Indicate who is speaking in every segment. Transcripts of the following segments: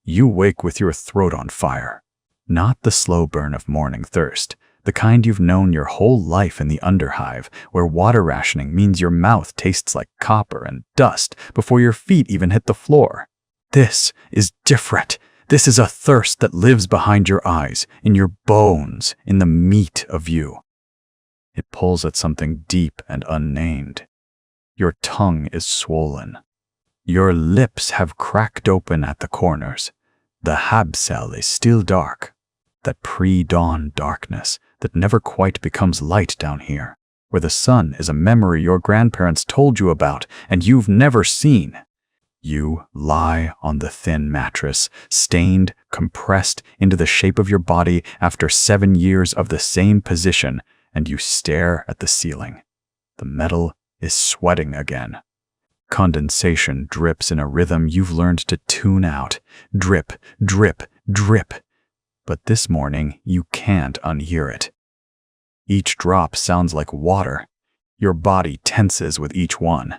Speaker 1: You wake with your throat on fire. Not the slow burn of morning thirst, the kind you've known your whole life in the underhive, where water rationing means your mouth tastes like copper and dust before your feet even hit the floor. This is different. This is a thirst that lives behind your eyes, in your bones, in the meat of you. It pulls at something deep and unnamed. Your tongue is swollen. Your lips have cracked open at the corners. The hab cell is still dark. That pre-dawn darkness that never quite becomes light down here, where the sun is a memory your grandparents told you about and you've never seen. You lie on the thin mattress, stained, compressed into the shape of your body after 7 years of the same position, and you stare at the ceiling. The metal is sweating again. Condensation drips in a rhythm you've learned to tune out. Drip, drip, drip. But this morning, you can't unhear it. Each drop sounds like water. Your body tenses with each one.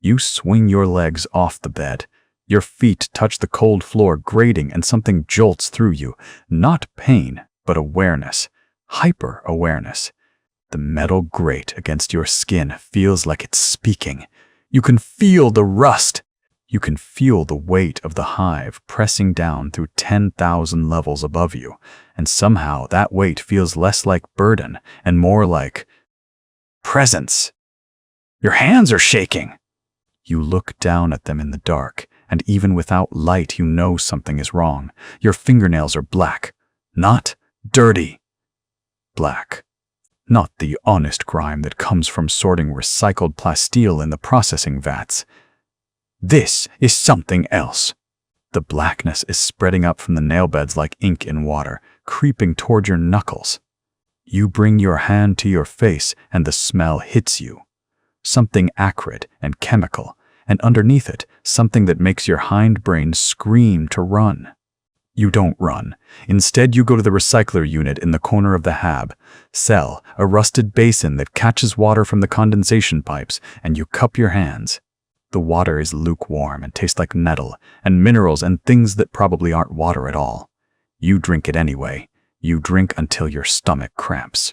Speaker 1: You swing your legs off the bed. Your feet touch the cold floor grating and something jolts through you. Not pain, but awareness. Hyper-awareness. The metal grate against your skin feels like it's speaking. You can feel the rust. You can feel the weight of the hive pressing down through 10,000 levels above you, and somehow that weight feels less like burden and more like presence. Your hands are shaking. You look down at them in the dark, and even without light you know something is wrong. Your fingernails are black, not dirty. Black. Not the honest grime that comes from sorting recycled plasteel in the processing vats. This is something else. The blackness is spreading up from the nail beds like ink in water, creeping toward your knuckles. You bring your hand to your face and the smell hits you. Something acrid and chemical, and underneath it, something that makes your hindbrain scream to run. You don't run. Instead, you go to the recycler unit in the corner of the hab, cell, a rusted basin that catches water from the condensation pipes, and you cup your hands. The water is lukewarm and tastes like nettle and minerals and things that probably aren't water at all. You drink it anyway. You drink until your stomach cramps.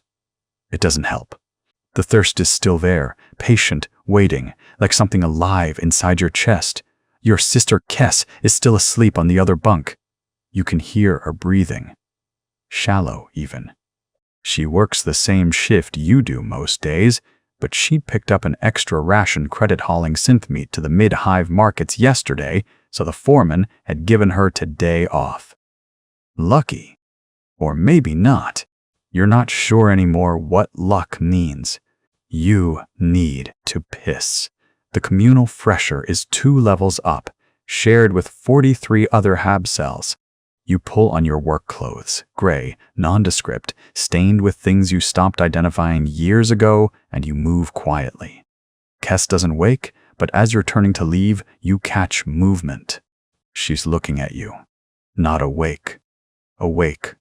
Speaker 1: It doesn't help. The thirst is still there, patient, waiting, like something alive inside your chest. Your sister Kess is still asleep on the other bunk. You can hear her breathing. Shallow, even. She works the same shift you do most days, but she picked up an extra ration credit-hauling synth meat to the mid-hive markets yesterday, so the foreman had given her today off. Lucky. Or maybe not. You're not sure anymore what luck means. You need to piss. The communal fresher is 2 levels up, shared with 43 other hab cells. You pull on your work clothes, gray, nondescript, stained with things you stopped identifying years ago, and you move quietly. Kess doesn't wake, but as you're turning to leave, you catch movement. She's looking at you. Not awake. Awake.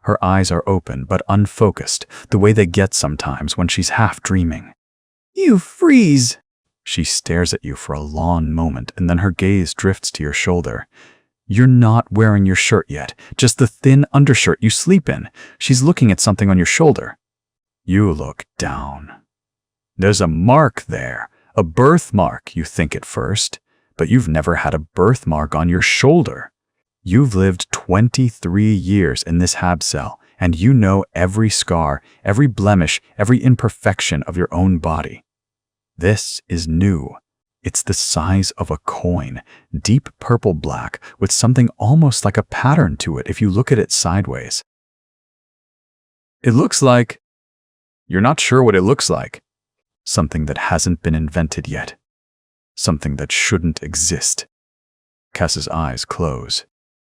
Speaker 1: Her eyes are open but unfocused, the way they get sometimes when she's half dreaming. You freeze! She stares at you for a long moment, and then her gaze drifts to your shoulder. You're not wearing your shirt yet, just the thin undershirt you sleep in. She's looking at something on your shoulder. You look down. There's a mark there, a birthmark, you think at first, but you've never had a birthmark on your shoulder. You've lived 23 years in this hab cell, and you know every scar, every blemish, every imperfection of your own body. This is new. It's the size of a coin, deep purple-black, with something almost like a pattern to it if you look at it sideways. It looks like... You're not sure what it looks like. Something that hasn't been invented yet. Something that shouldn't exist. Kess's eyes close.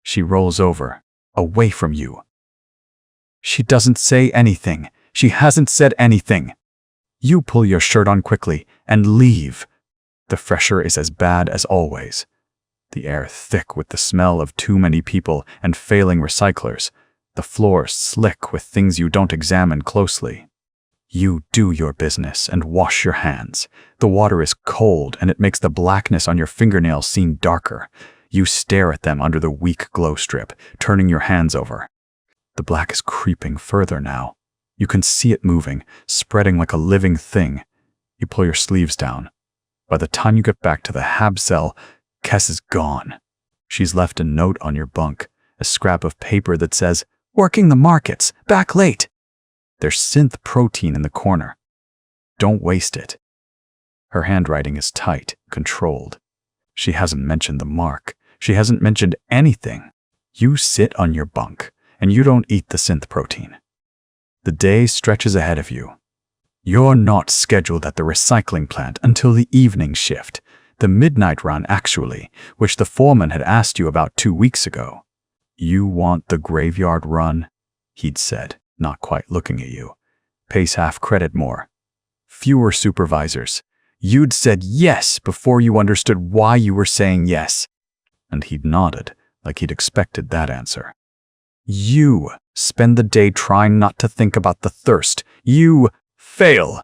Speaker 1: She rolls over, away from you. She doesn't say anything. She hasn't said anything. You pull your shirt on quickly and leave. The fresher is as bad as always. The air thick with the smell of too many people and failing recyclers. The floor slick with things you don't examine closely. You do your business and wash your hands. The water is cold and it makes the blackness on your fingernails seem darker. You stare at them under the weak glow strip, turning your hands over. The black is creeping further now. You can see it moving, spreading like a living thing. You pull your sleeves down. By the time you get back to the hab cell, Kess is gone. She's left a note on your bunk, a scrap of paper that says, "Working the markets, back late." There's synth protein in the corner. Don't waste it. Her handwriting is tight, controlled. She hasn't mentioned the mark. She hasn't mentioned anything. You sit on your bunk, and you don't eat the synth protein. The day stretches ahead of you. You're not scheduled at the recycling plant until the evening shift, the midnight run actually, which the foreman had asked you about 2 weeks ago. "You want the graveyard run?" he'd said, not quite looking at you. "Pays half credit more. Fewer supervisors. You'd said yes before you understood why you were saying yes." And he'd nodded, like he'd expected that answer. You spend the day trying not to think about the thirst. You fail.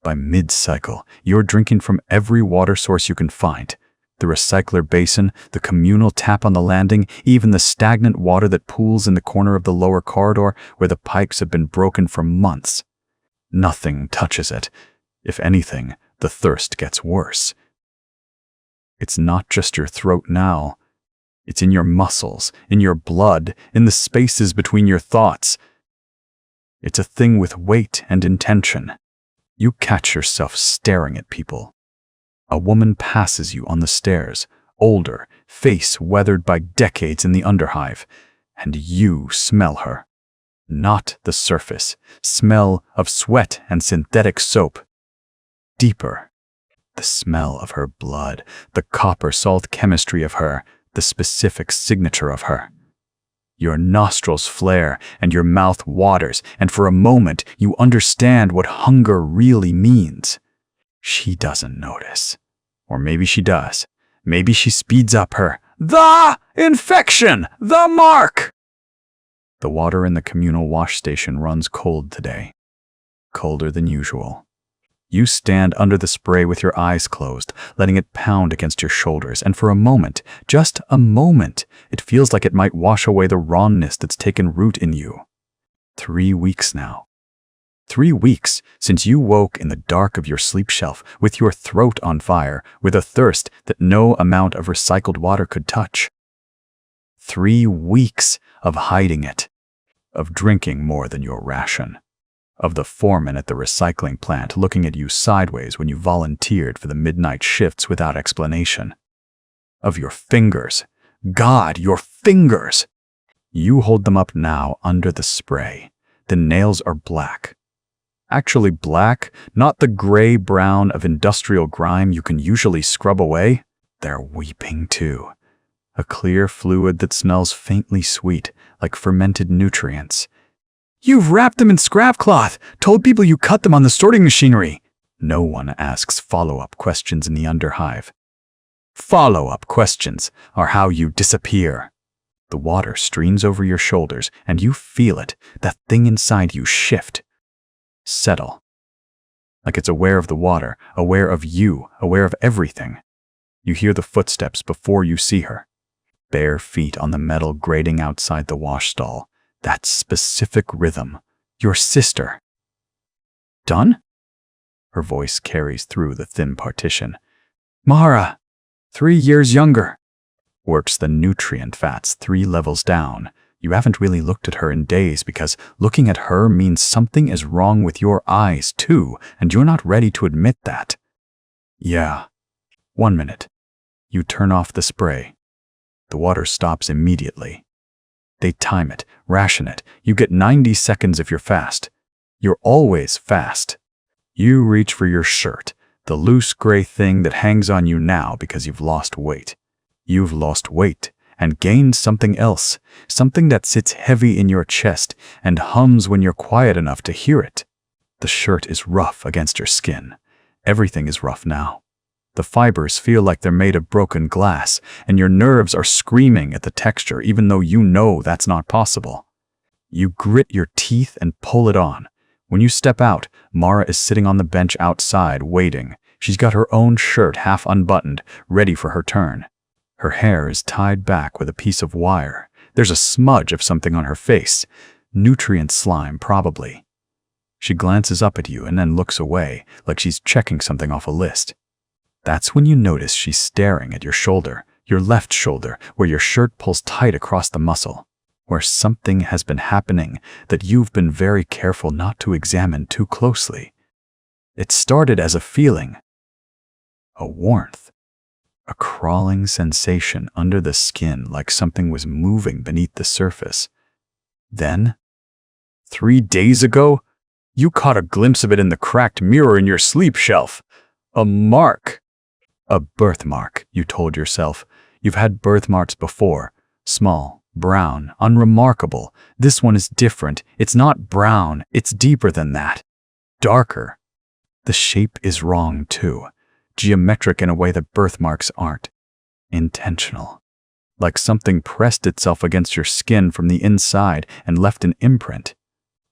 Speaker 1: By mid-cycle, you're drinking from every water source you can find. The recycler basin, the communal tap on the landing, even the stagnant water that pools in the corner of the lower corridor where the pipes have been broken for months. Nothing touches it. If anything, the thirst gets worse. It's not just your throat now. It's in your muscles, in your blood, in the spaces between your thoughts. It's a thing with weight and intention. You catch yourself staring at people. A woman passes you on the stairs, older, face weathered by decades in the underhive, and you smell her. Not the surface, smell of sweat and synthetic soap. Deeper, the smell of her blood, the copper salt chemistry of her, the specific signature of her. Your nostrils flare and your mouth waters, and for a moment you understand what hunger really means. She doesn't notice. Or maybe she does. Maybe she speeds up her, "The infection! The mark!" The water in the communal wash station runs cold today. Colder than usual. You stand under the spray with your eyes closed, letting it pound against your shoulders, and for a moment, just a moment, it feels like it might wash away the rawness that's taken root in you. 3 weeks now. 3 weeks since you woke in the dark of your sleep shelf with your throat on fire, with a thirst that no amount of recycled water could touch. 3 weeks of hiding it, of drinking more than your ration, of the foreman at the recycling plant looking at you sideways when you volunteered for the midnight shifts without explanation, of your fingers. God, your fingers! You hold them up now under the spray. The nails are black. Actually black, not the gray-brown of industrial grime you can usually scrub away. They're weeping too. A clear fluid that smells faintly sweet, like fermented nutrients. "You've wrapped them in scrap cloth, told people you cut them on the sorting machinery." No one asks follow-up questions in the underhive. Follow-up questions are how you disappear. The water streams over your shoulders, and you feel it, that thing inside you shift. Settle. Like it's aware of the water, aware of you, aware of everything. You hear the footsteps before you see her. Bare feet on the metal grating outside the wash stall. That specific rhythm. Your sister. "Done?" Her voice carries through the thin partition. "Mara, 3 years younger." Works the nutrient fats 3 levels down. You haven't really looked at her in days because looking at her means something is wrong with your eyes too, and you're not ready to admit that. "Yeah. 1 minute." You turn off the spray. The water stops immediately. They time it, ration it. You get 90 seconds if you're fast. You're always fast. You reach for your shirt, the loose gray thing that hangs on you now because you've lost weight. You've lost weight and gained something else, something that sits heavy in your chest and hums when you're quiet enough to hear it. The shirt is rough against your skin. Everything is rough now. The fibers feel like they're made of broken glass, and your nerves are screaming at the texture even though you know that's not possible. You grit your teeth and pull it on. When you step out, Mara is sitting on the bench outside, waiting. She's got her own shirt half unbuttoned, ready for her turn. Her hair is tied back with a piece of wire. There's a smudge of something on her face. Nutrient slime, probably. She glances up at you and then looks away, like she's checking something off a list. That's when you notice she's staring at your left shoulder, where your shirt pulls tight across the muscle, where something has been happening that you've been very careful not to examine too closely. It started as a feeling, a warmth, a crawling sensation under the skin, like something was moving beneath the surface. Then, 3 days ago, you caught a glimpse of it in the cracked mirror in your sleep shelf. A mark. A birthmark, you told yourself. You've had birthmarks before. Small, brown, unremarkable. This one is different. It's not brown. It's deeper than that. Darker. The shape is wrong, too. Geometric in a way that birthmarks aren't. Intentional. Like something pressed itself against your skin from the inside and left an imprint.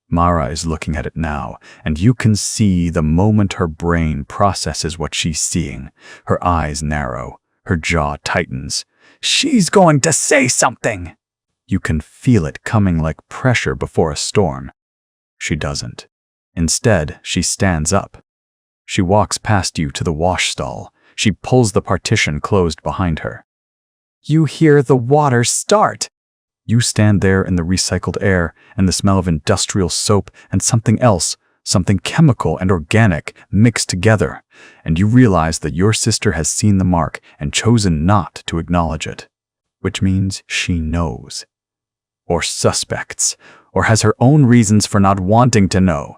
Speaker 1: Mara is looking at it now, and you can see the moment her brain processes what she's seeing. Her eyes narrow. Her jaw tightens. She's going to say something! You can feel it coming like pressure before a storm. She doesn't. Instead, she stands up. She walks past you to the wash stall. She pulls the partition closed behind her. You hear the water start. You stand there in the recycled air and the smell of industrial soap and something else, something chemical and organic mixed together, and you realize that your sister has seen the mark and chosen not to acknowledge it, which means she knows, or suspects, or has her own reasons for not wanting to know.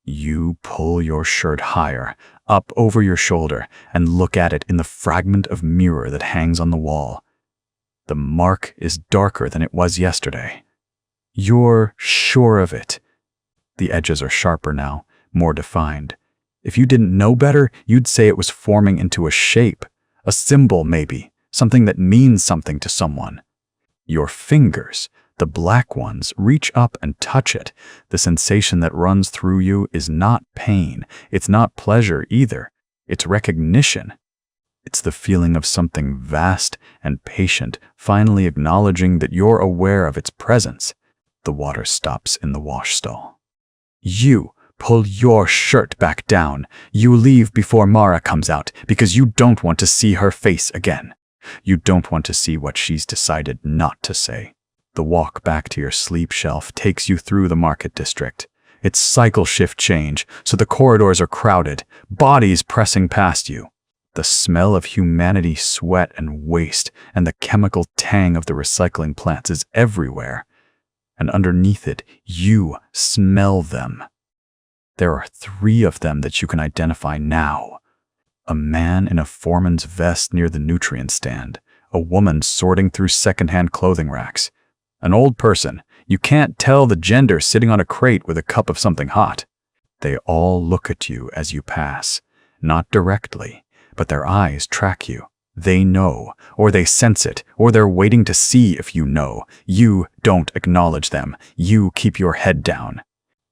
Speaker 1: You pull your shirt higher, up over your shoulder, and look at it in the fragment of mirror that hangs on the wall. The mark is darker than it was yesterday. You're sure of it. The edges are sharper now, more defined. If you didn't know better, you'd say it was forming into a shape, a symbol maybe, something that means something to someone. Your fingers, the black ones, reach up and touch it. The sensation that runs through you is not pain. It's not pleasure either. It's recognition. It's the feeling of something vast and patient finally acknowledging that you're aware of its presence. The water stops in the wash stall. You pull your shirt back down. You leave before Mara comes out because you don't want to see her face again. You don't want to see what she's decided not to say. The walk back to your sleep shelf takes you through the market district. It's cycle shift change, so the corridors are crowded, bodies pressing past you. The smell of humanity, sweat, and waste, and the chemical tang of the recycling plants is everywhere. And underneath it, you smell them. There are 3 of them that you can identify now. A man in a foreman's vest near the nutrient stand. A woman sorting through secondhand clothing racks. An old person, you can't tell the gender, sitting on a crate with a cup of something hot. They all look at you as you pass, not directly, but their eyes track you. They know, or they sense it, or they're waiting to see if you know. You don't acknowledge them. You keep your head down.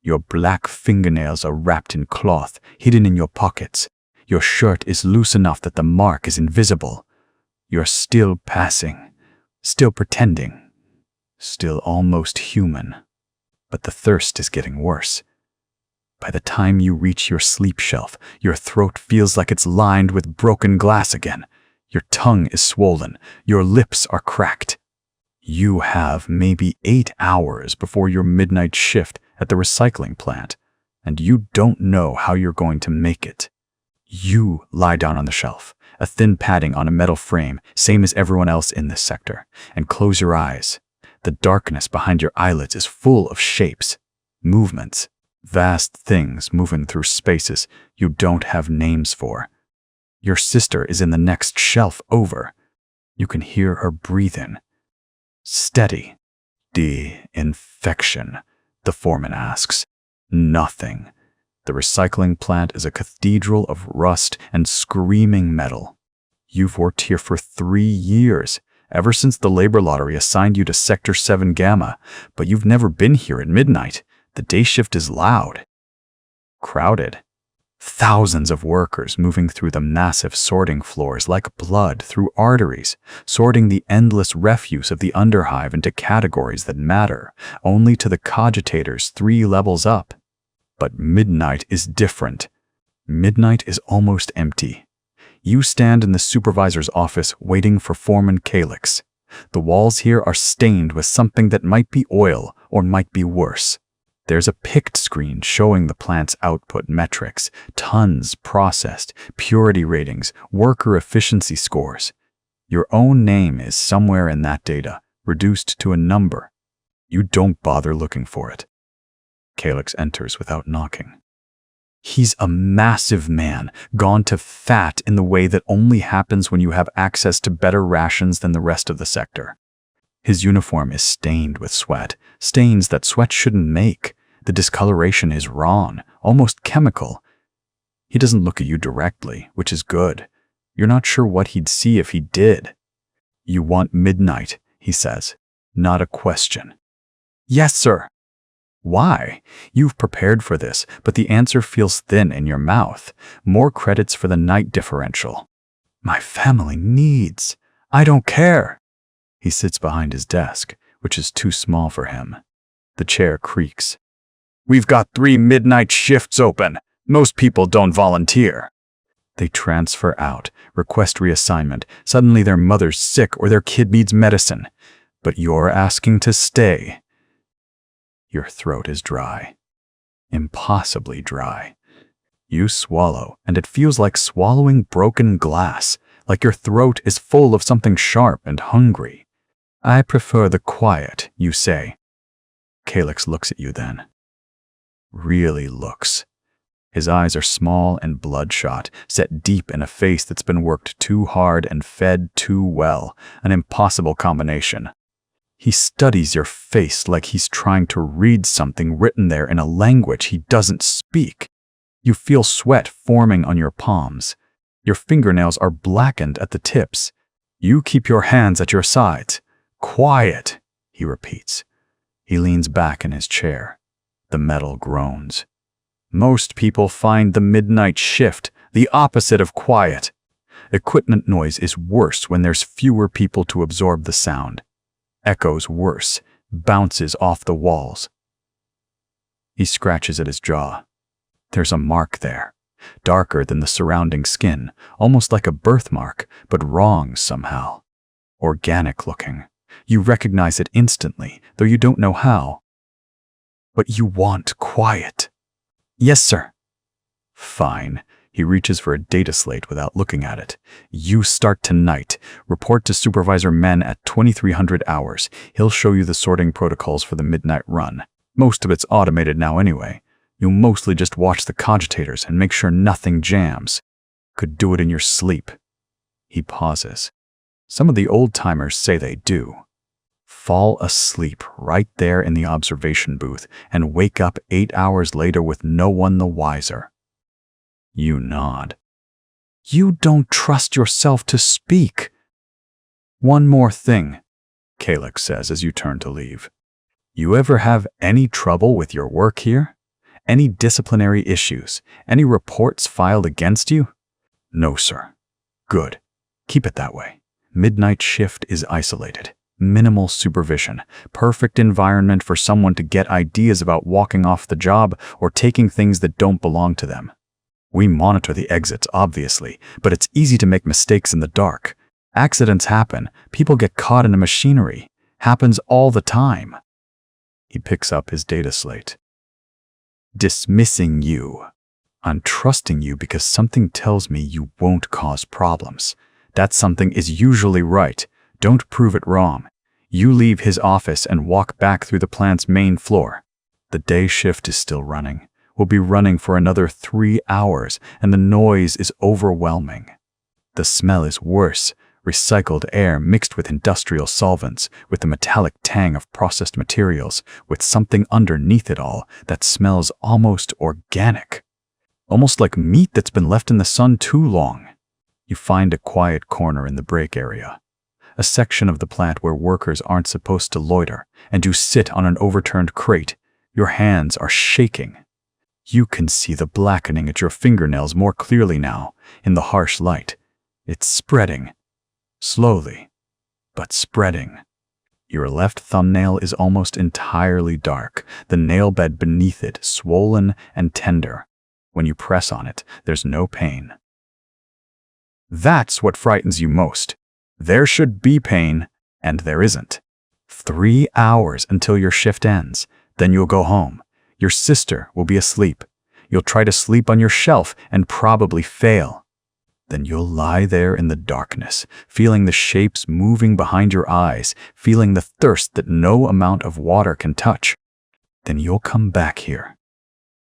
Speaker 1: Your black fingernails are wrapped in cloth, hidden in your pockets. Your shirt is loose enough that the mark is invisible. You're still passing, still pretending, still almost human. But the thirst is getting worse. By the time you reach your sleep shelf, your throat feels like it's lined with broken glass again. Your tongue is swollen. Your lips are cracked. You have maybe 8 hours before your midnight shift at the recycling plant, and you don't know how you're going to make it. You lie down on the shelf, a thin padding on a metal frame, same as everyone else in this sector, and close your eyes. The darkness behind your eyelids is full of shapes, movements. Vast things moving through spaces you don't have names for. Your sister is in the next shelf over. You can hear her breathing. Steady. De-infection, the foreman asks. Nothing. The recycling plant is a cathedral of rust and screaming metal. You've worked here for 3 years, ever since the labor lottery assigned you to Sector 7 Gamma, but you've never been here at midnight. The day shift is loud. Crowded. Thousands of workers moving through the massive sorting floors like blood through arteries, sorting the endless refuse of the underhive into categories that matter only to the cogitators 3 levels up. But midnight is different. Midnight is almost empty. You stand in the supervisor's office waiting for Foreman Calyx. The walls here are stained with something that might be oil or might be worse. There's a picked screen showing the plant's output metrics, tons processed, purity ratings, worker efficiency scores. Your own name is somewhere in that data, reduced to a number. You don't bother looking for it. Calyx enters without knocking. He's a massive man, gone to fat in the way that only happens when you have access to better rations than the rest of the sector. His uniform is stained with sweat, stains that sweat shouldn't make. The discoloration is wrong, almost chemical. He doesn't look at you directly, which is good. You're not sure what he'd see if he did. You want midnight, he says. Not a question. Yes, sir. Why? You've prepared for this, but the answer feels thin in your mouth. More credits for the night differential. My family needs. I don't care. He sits behind his desk, which is too small for him. The chair creaks. We've got 3 midnight shifts open. Most people don't volunteer. They transfer out, request reassignment. Suddenly their mother's sick or their kid needs medicine. But you're asking to stay. Your throat is dry. Impossibly dry. You swallow, and it feels like swallowing broken glass, like your throat is full of something sharp and hungry. I prefer the quiet, you say. Calyx looks at you then. Really looks. His eyes are small and bloodshot, set deep in a face that's been worked too hard and fed too well, an impossible combination. He studies your face like he's trying to read something written there in a language he doesn't speak. You feel sweat forming on your palms. Your fingernails are blackened at the tips. You keep your hands at your sides. Quiet, he repeats. He leans back in his chair. The metal groans. Most people find the midnight shift the opposite of quiet. Equipment noise is worse when there's fewer people to absorb the sound. Echoes worse, bounces off the walls. He scratches at his jaw. There's a mark there, darker than the surrounding skin, almost like a birthmark, but wrong somehow. Organic looking. You recognize it instantly, though you don't know how. But you want quiet. Yes, sir. Fine. He reaches for a data slate without looking at it. You start tonight. Report to Supervisor Men at 2300 hours. He'll show you the sorting protocols for the midnight run. Most of it's automated now anyway. You'll mostly just watch the cogitators and make sure nothing jams. Could do it in your sleep. He pauses. Some of the old-timers say they do. Fall asleep right there in the observation booth and wake up 8 hours later with no one the wiser. You nod. You don't trust yourself to speak. One more thing, Calyx says as you turn to leave. You ever have any trouble with your work here? Any disciplinary issues? Any reports filed against you? No, sir. Good. Keep it that way. Midnight shift is isolated. Minimal supervision. Perfect environment for someone to get ideas about walking off the job or taking things that don't belong to them. We monitor the exits, obviously, but it's easy to make mistakes in the dark. Accidents happen. People get caught in the machinery. Happens all the time. He picks up his data slate. Dismissing you. I'm trusting you because something tells me you won't cause problems. That something is usually right. Don't prove it wrong. You leave his office and walk back through the plant's main floor. The day shift is still running. We'll be running for another 3 hours, and the noise is overwhelming. The smell is worse. Recycled air mixed with industrial solvents, with the metallic tang of processed materials, with something underneath it all that smells almost organic. Almost like meat that's been left in the sun too long. You find a quiet corner in the break area. A section of the plant where workers aren't supposed to loiter, and you sit on an overturned crate. Your hands are shaking. You can see the blackening at your fingernails more clearly now, in the harsh light. It's spreading. Slowly, but spreading. Your left thumbnail is almost entirely dark, the nail bed beneath it swollen and tender. When you press on it, there's no pain. That's what frightens you most. There should be pain, and there isn't. 3 hours until your shift ends. Then you'll go home. Your sister will be asleep. You'll try to sleep on your shelf and probably fail. Then you'll lie there in the darkness, feeling the shapes moving behind your eyes, feeling the thirst that no amount of water can touch. Then you'll come back here,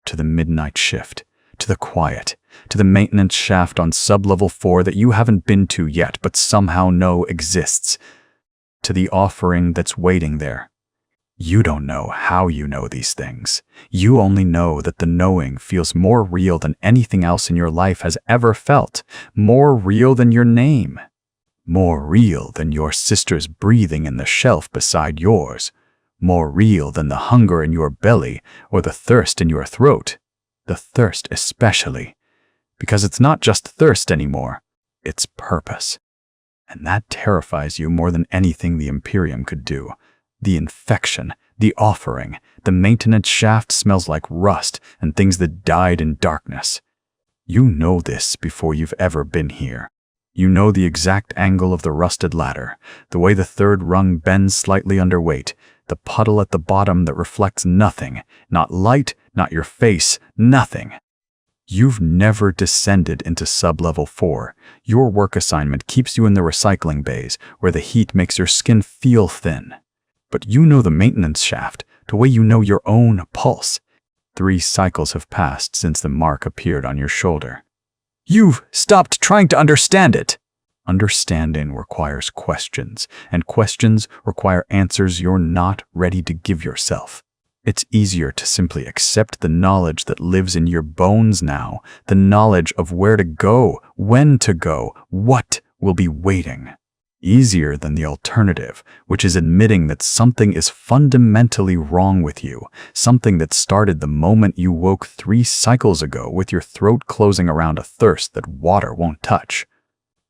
Speaker 1: to the midnight shift, to the quiet, to the maintenance shaft on sub-level 4 that you haven't been to yet but somehow know exists, to the offering that's waiting there. You don't know how you know these things. You only know that the knowing feels more real than anything else in your life has ever felt, more real than your name, more real than your sister's breathing in the shelf beside yours, more real than the hunger in your belly or the thirst in your throat, the thirst especially, because it's not just thirst anymore, it's purpose. And that terrifies you more than anything the Imperium could do. The infection, the offering, the maintenance shaft smells like rust and things that died in darkness. You know this before you've ever been here. You know the exact angle of the rusted ladder, the way the third rung bends slightly underweight, the puddle at the bottom that reflects nothing, not light, not your face, nothing. You've never descended into sub-level 4. Your work assignment keeps you in the recycling bays, where the heat makes your skin feel thin. But you know the maintenance shaft, the way you know your own pulse. 3 cycles have passed since the mark appeared on your shoulder. You've stopped trying to understand it. Understanding requires questions, and questions require answers you're not ready to give yourself. It's easier to simply accept the knowledge that lives in your bones now, the knowledge of where to go, when to go, what will be waiting. Easier than the alternative, which is admitting that something is fundamentally wrong with you, something that started the moment you woke 3 cycles ago with your throat closing around a thirst that water won't touch.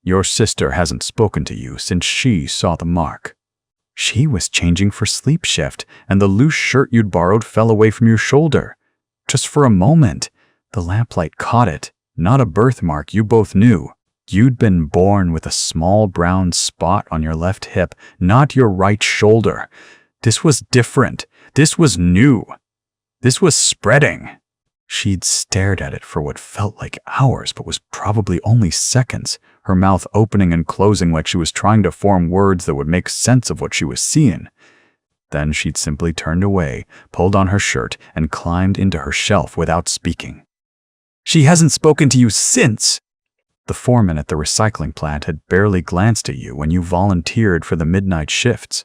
Speaker 1: Your sister hasn't spoken to you since she saw the mark. She was changing for sleep shift, and the loose shirt you'd borrowed fell away from your shoulder. Just for a moment, the lamplight caught it, not a birthmark you both knew. You'd been born with a small brown spot on your left hip, not your right shoulder. This was different. This was new. This was spreading. She'd stared at it for what felt like hours, but was probably only seconds, her mouth opening and closing like she was trying to form words that would make sense of what she was seeing. Then she'd simply turned away, pulled on her shirt, and climbed into her shelf without speaking. She hasn't spoken to you since. The foreman at the recycling plant had barely glanced at you when you volunteered for the midnight shifts.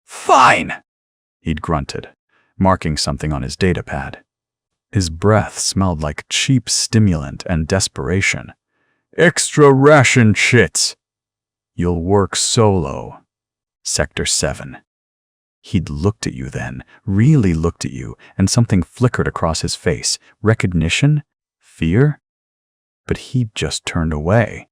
Speaker 1: Fine, he'd grunted, marking something on his datapad. His breath smelled like cheap stimulant and desperation. Extra ration shits. You'll work solo. Sector 7. He'd looked at you then, really looked at you, and something flickered across his face. Recognition? Fear? But he'd just turned away.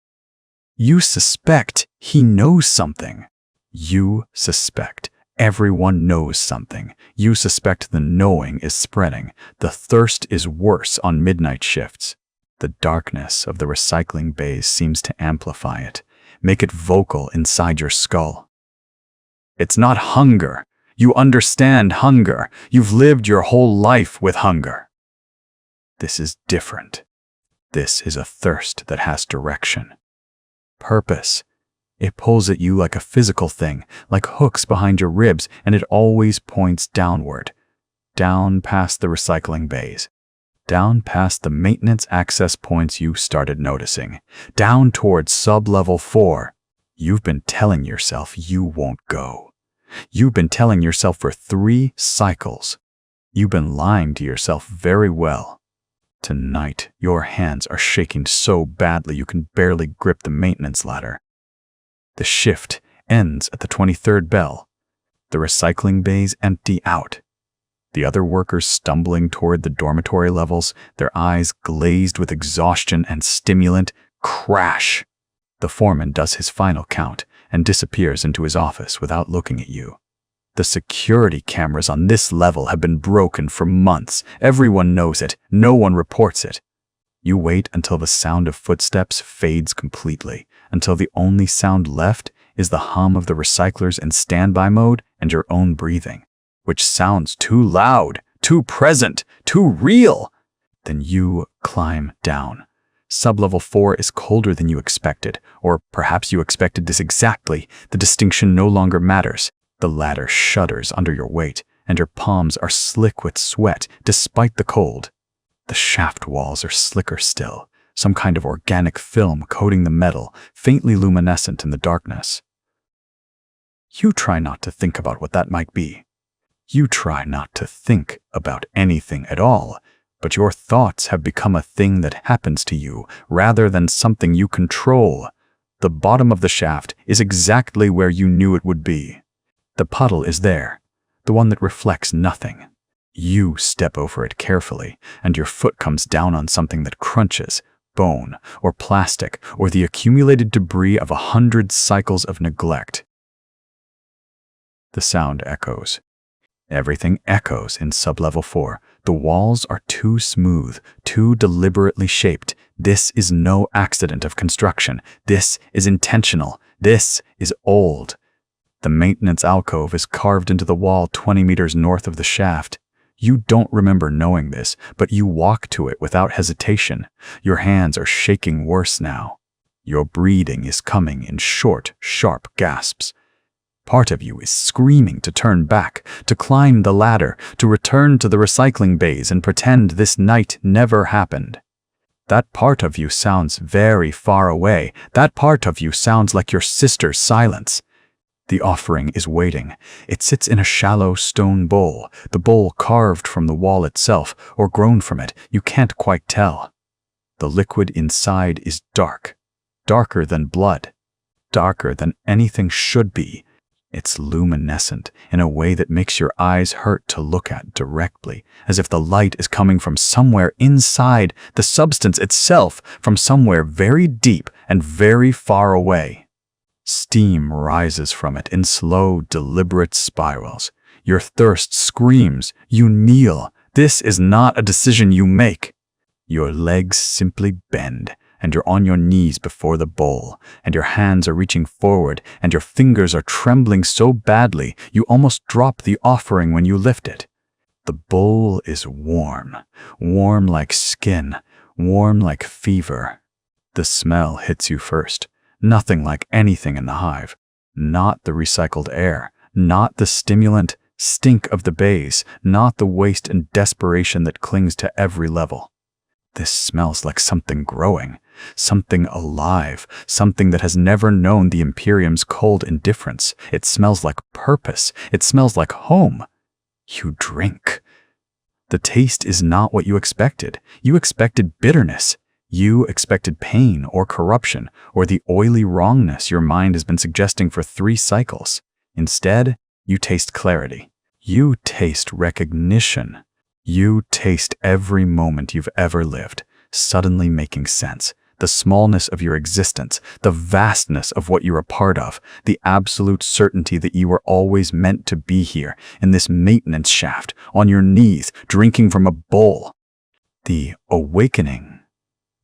Speaker 1: You suspect he knows something. You suspect. Everyone knows something. You suspect the knowing is spreading. The thirst is worse on midnight shifts. The darkness of the recycling bays seems to amplify it, make it vocal inside your skull. It's not hunger. You understand hunger. You've lived your whole life with hunger. This is different. This is a thirst that has direction. Purpose. It pulls at you like a physical thing, like hooks behind your ribs, and it always points downward. Down past the recycling bays. Down past the maintenance access points you started noticing. Down towards sub-level 4. You've been telling yourself you won't go. You've been telling yourself for 3 cycles. You've been lying to yourself very well. Tonight, your hands are shaking so badly you can barely grip the maintenance ladder. The shift ends at the 23rd bell. The recycling bays empty out. The other workers stumbling toward the dormitory levels, their eyes glazed with exhaustion and stimulant, crash. The foreman does his final count and disappears into his office without looking at you. The security cameras on this level have been broken for months. Everyone knows it. No one reports it. You wait until the sound of footsteps fades completely, until the only sound left is the hum of the recyclers in standby mode and your own breathing, which sounds too loud, too present, too real. Then you climb down. Sublevel 4 is colder than you expected, or perhaps you expected this exactly. The distinction no longer matters. The ladder shudders under your weight, and your palms are slick with sweat despite the cold. The shaft walls are slicker still, some kind of organic film coating the metal, faintly luminescent in the darkness. You try not to think about what that might be. You try not to think about anything at all, but your thoughts have become a thing that happens to you rather than something you control. The bottom of the shaft is exactly where you knew it would be. The puddle is there, the one that reflects nothing. You step over it carefully, and your foot comes down on something that crunches, bone, or plastic, or the accumulated debris of 100 cycles of neglect. The sound echoes. Everything echoes in Sublevel 4. The walls are too smooth, too deliberately shaped. This is no accident of construction. This is intentional. This is old. The maintenance alcove is carved into the wall 20 meters north of the shaft. You don't remember knowing this, but you walk to it without hesitation. Your hands are shaking worse now. Your breathing is coming in short, sharp gasps. Part of you is screaming to turn back, to climb the ladder, to return to the recycling bays and pretend this night never happened. That part of you sounds very far away. That part of you sounds like your sister's silence. The offering is waiting. It sits in a shallow stone bowl, the bowl carved from the wall itself or grown from it. You can't quite tell. The liquid inside is dark, darker than blood, darker than anything should be. It's luminescent in a way that makes your eyes hurt to look at directly, as if the light is coming from somewhere inside the substance itself, from somewhere very deep and very far away. Steam rises from it in slow, deliberate spirals. Your thirst screams. You kneel. This is not a decision you make. Your legs simply bend, and you're on your knees before the bowl, and your hands are reaching forward, and your fingers are trembling so badly you almost drop the offering when you lift it. The bowl is warm, warm like skin, warm like fever. The smell hits you first. Nothing like anything in the hive. Not the recycled air, not the stimulant stink of the bays, not the waste and desperation that clings to every level. This smells like something growing, something alive, something that has never known the Imperium's cold indifference. It smells like purpose. It smells like home. You drink. The taste is not what you expected. You expected bitterness. You expected pain or corruption or the oily wrongness your mind has been suggesting for 3 cycles. Instead, you taste clarity. You taste recognition. You taste every moment you've ever lived, suddenly making sense. The smallness of your existence, the vastness of what you're a part of, the absolute certainty that you were always meant to be here, in this maintenance shaft, on your knees, drinking from a bowl. The awakening.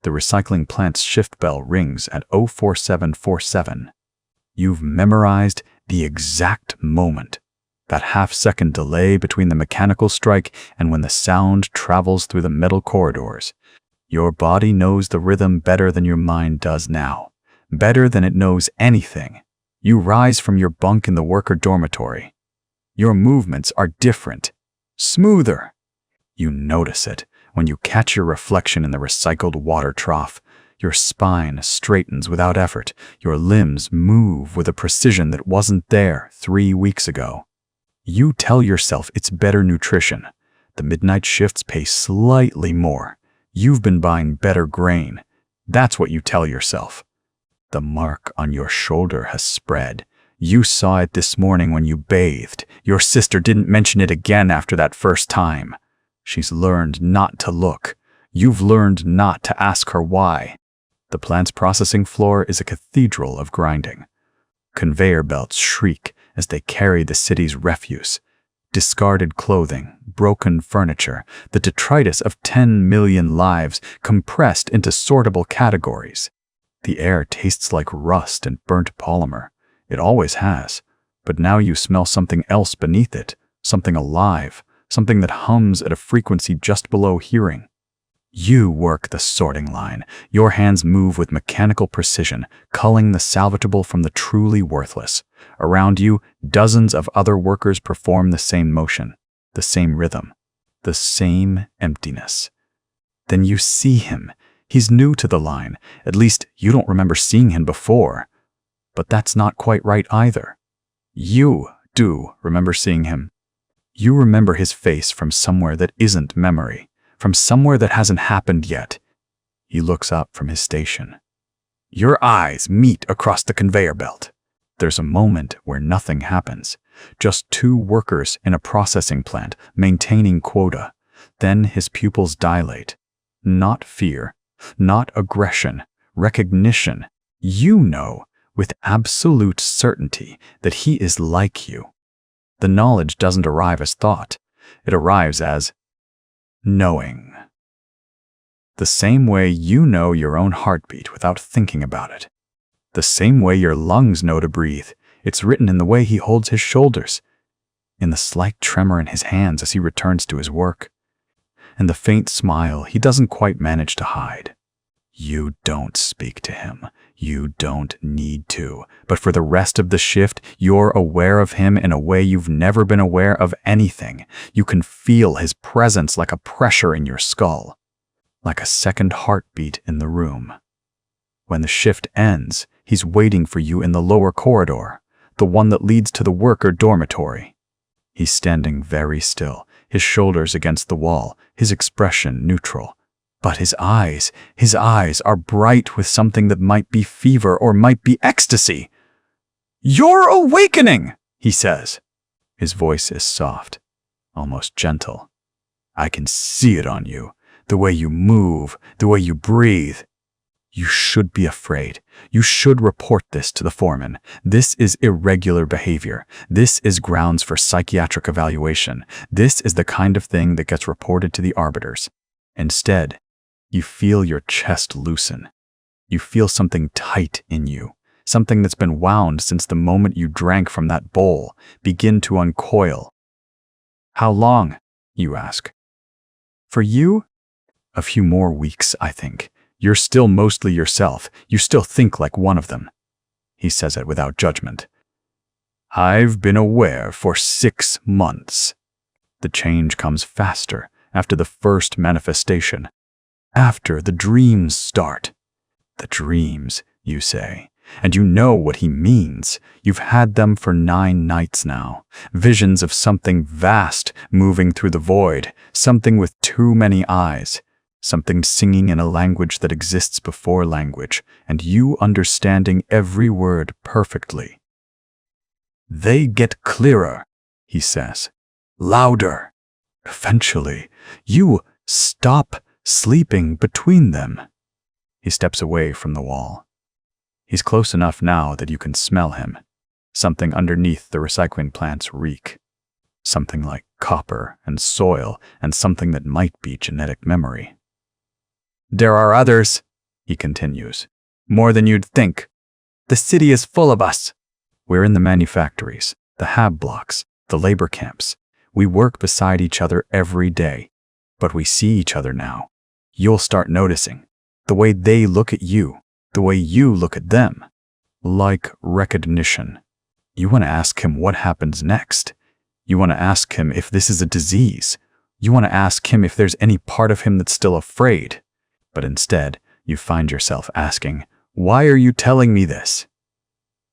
Speaker 1: The recycling plant's shift bell rings at 04747. You've memorized the exact moment. That half-second delay between the mechanical strike and when the sound travels through the metal corridors. Your body knows the rhythm better than your mind does now. Better than it knows anything. You rise from your bunk in the worker dormitory. Your movements are different. Smoother. You notice it when you catch your reflection in the recycled water trough. Your spine straightens without effort. Your limbs move with a precision that wasn't there 3 weeks ago. You tell yourself it's better nutrition. The midnight shifts pay slightly more. You've been buying better grain. That's what you tell yourself. The mark on your shoulder has spread. You saw it this morning when you bathed. Your sister didn't mention it again after that first time. She's learned not to look. You've learned not to ask her why. The plant's processing floor is a cathedral of grinding. Conveyor belts shriek as they carry the city's refuse. Discarded clothing, broken furniture, the detritus of 10 million lives compressed into sortable categories. The air tastes like rust and burnt polymer. It always has. But now you smell something else beneath it, something alive, something that hums at a frequency just below hearing. You work the sorting line. Your hands move with mechanical precision, culling the salvageable from the truly worthless. Around you, dozens of other workers perform the same motion, the same rhythm, the same emptiness. Then you see him. He's new to the line. At least you don't remember seeing him before. But that's not quite right either. You do remember seeing him. You remember his face from somewhere that isn't memory, from somewhere that hasn't happened yet. He looks up from his station. Your eyes meet across the conveyor belt. There's a moment where nothing happens. Just two workers in a processing plant maintaining quota. Then his pupils dilate. Not fear, not aggression, recognition. You know with absolute certainty that he is like you. The knowledge doesn't arrive as thought. It arrives as knowing. The same way you know your own heartbeat without thinking about it. The same way your lungs know to breathe. It's written in the way he holds his shoulders, in the slight tremor in his hands as he returns to his work, and the faint smile he doesn't quite manage to hide. You don't speak to him. You don't need to. But for the rest of the shift, you're aware of him in a way you've never been aware of anything. You can feel his presence like a pressure in your skull, like a second heartbeat in the room. When the shift ends, he's waiting for you in the lower corridor, the one that leads to the worker dormitory. He's standing very still, his shoulders against the wall, his expression neutral. But his eyes are bright with something that might be fever or might be ecstasy. You're awakening, he says. His voice is soft, almost gentle. I can see it on you, the way you move, the way you breathe. You should be afraid. You should report this to the foreman. This is irregular behavior. This is grounds for psychiatric evaluation. This is the kind of thing that gets reported to the arbiters. Instead, you feel your chest loosen. You feel something tight in you, something that's been wound since the moment you drank from that bowl, begin to uncoil. How long? You ask. For you? A few more weeks, I think. You're still mostly yourself. You still think like one of them. He says it without judgment. I've been aware for 6 months. The change comes faster after the first manifestation. After the dreams start. The dreams, you say, and you know what he means. You've had them for 9 nights now. Visions of something vast moving through the void, something with too many eyes, something singing in a language that exists before language, and you understanding every word perfectly. They get clearer, he says, louder. Eventually, you stop sleeping between them. He steps away from the wall. He's close enough now that you can smell him. Something underneath the recycling plant's reek. Something like copper and soil and something that might be genetic memory. There are others, he continues. More than you'd think. The city is full of us. We're in the manufactories, the hab blocks, the labor camps. We work beside each other every day. But we see each other now. You'll start noticing the way they look at you, the way you look at them. Like recognition. You want to ask him what happens next. You want to ask him if this is a disease. You want to ask him if there's any part of him that's still afraid. But instead, you find yourself asking, why are you telling me this?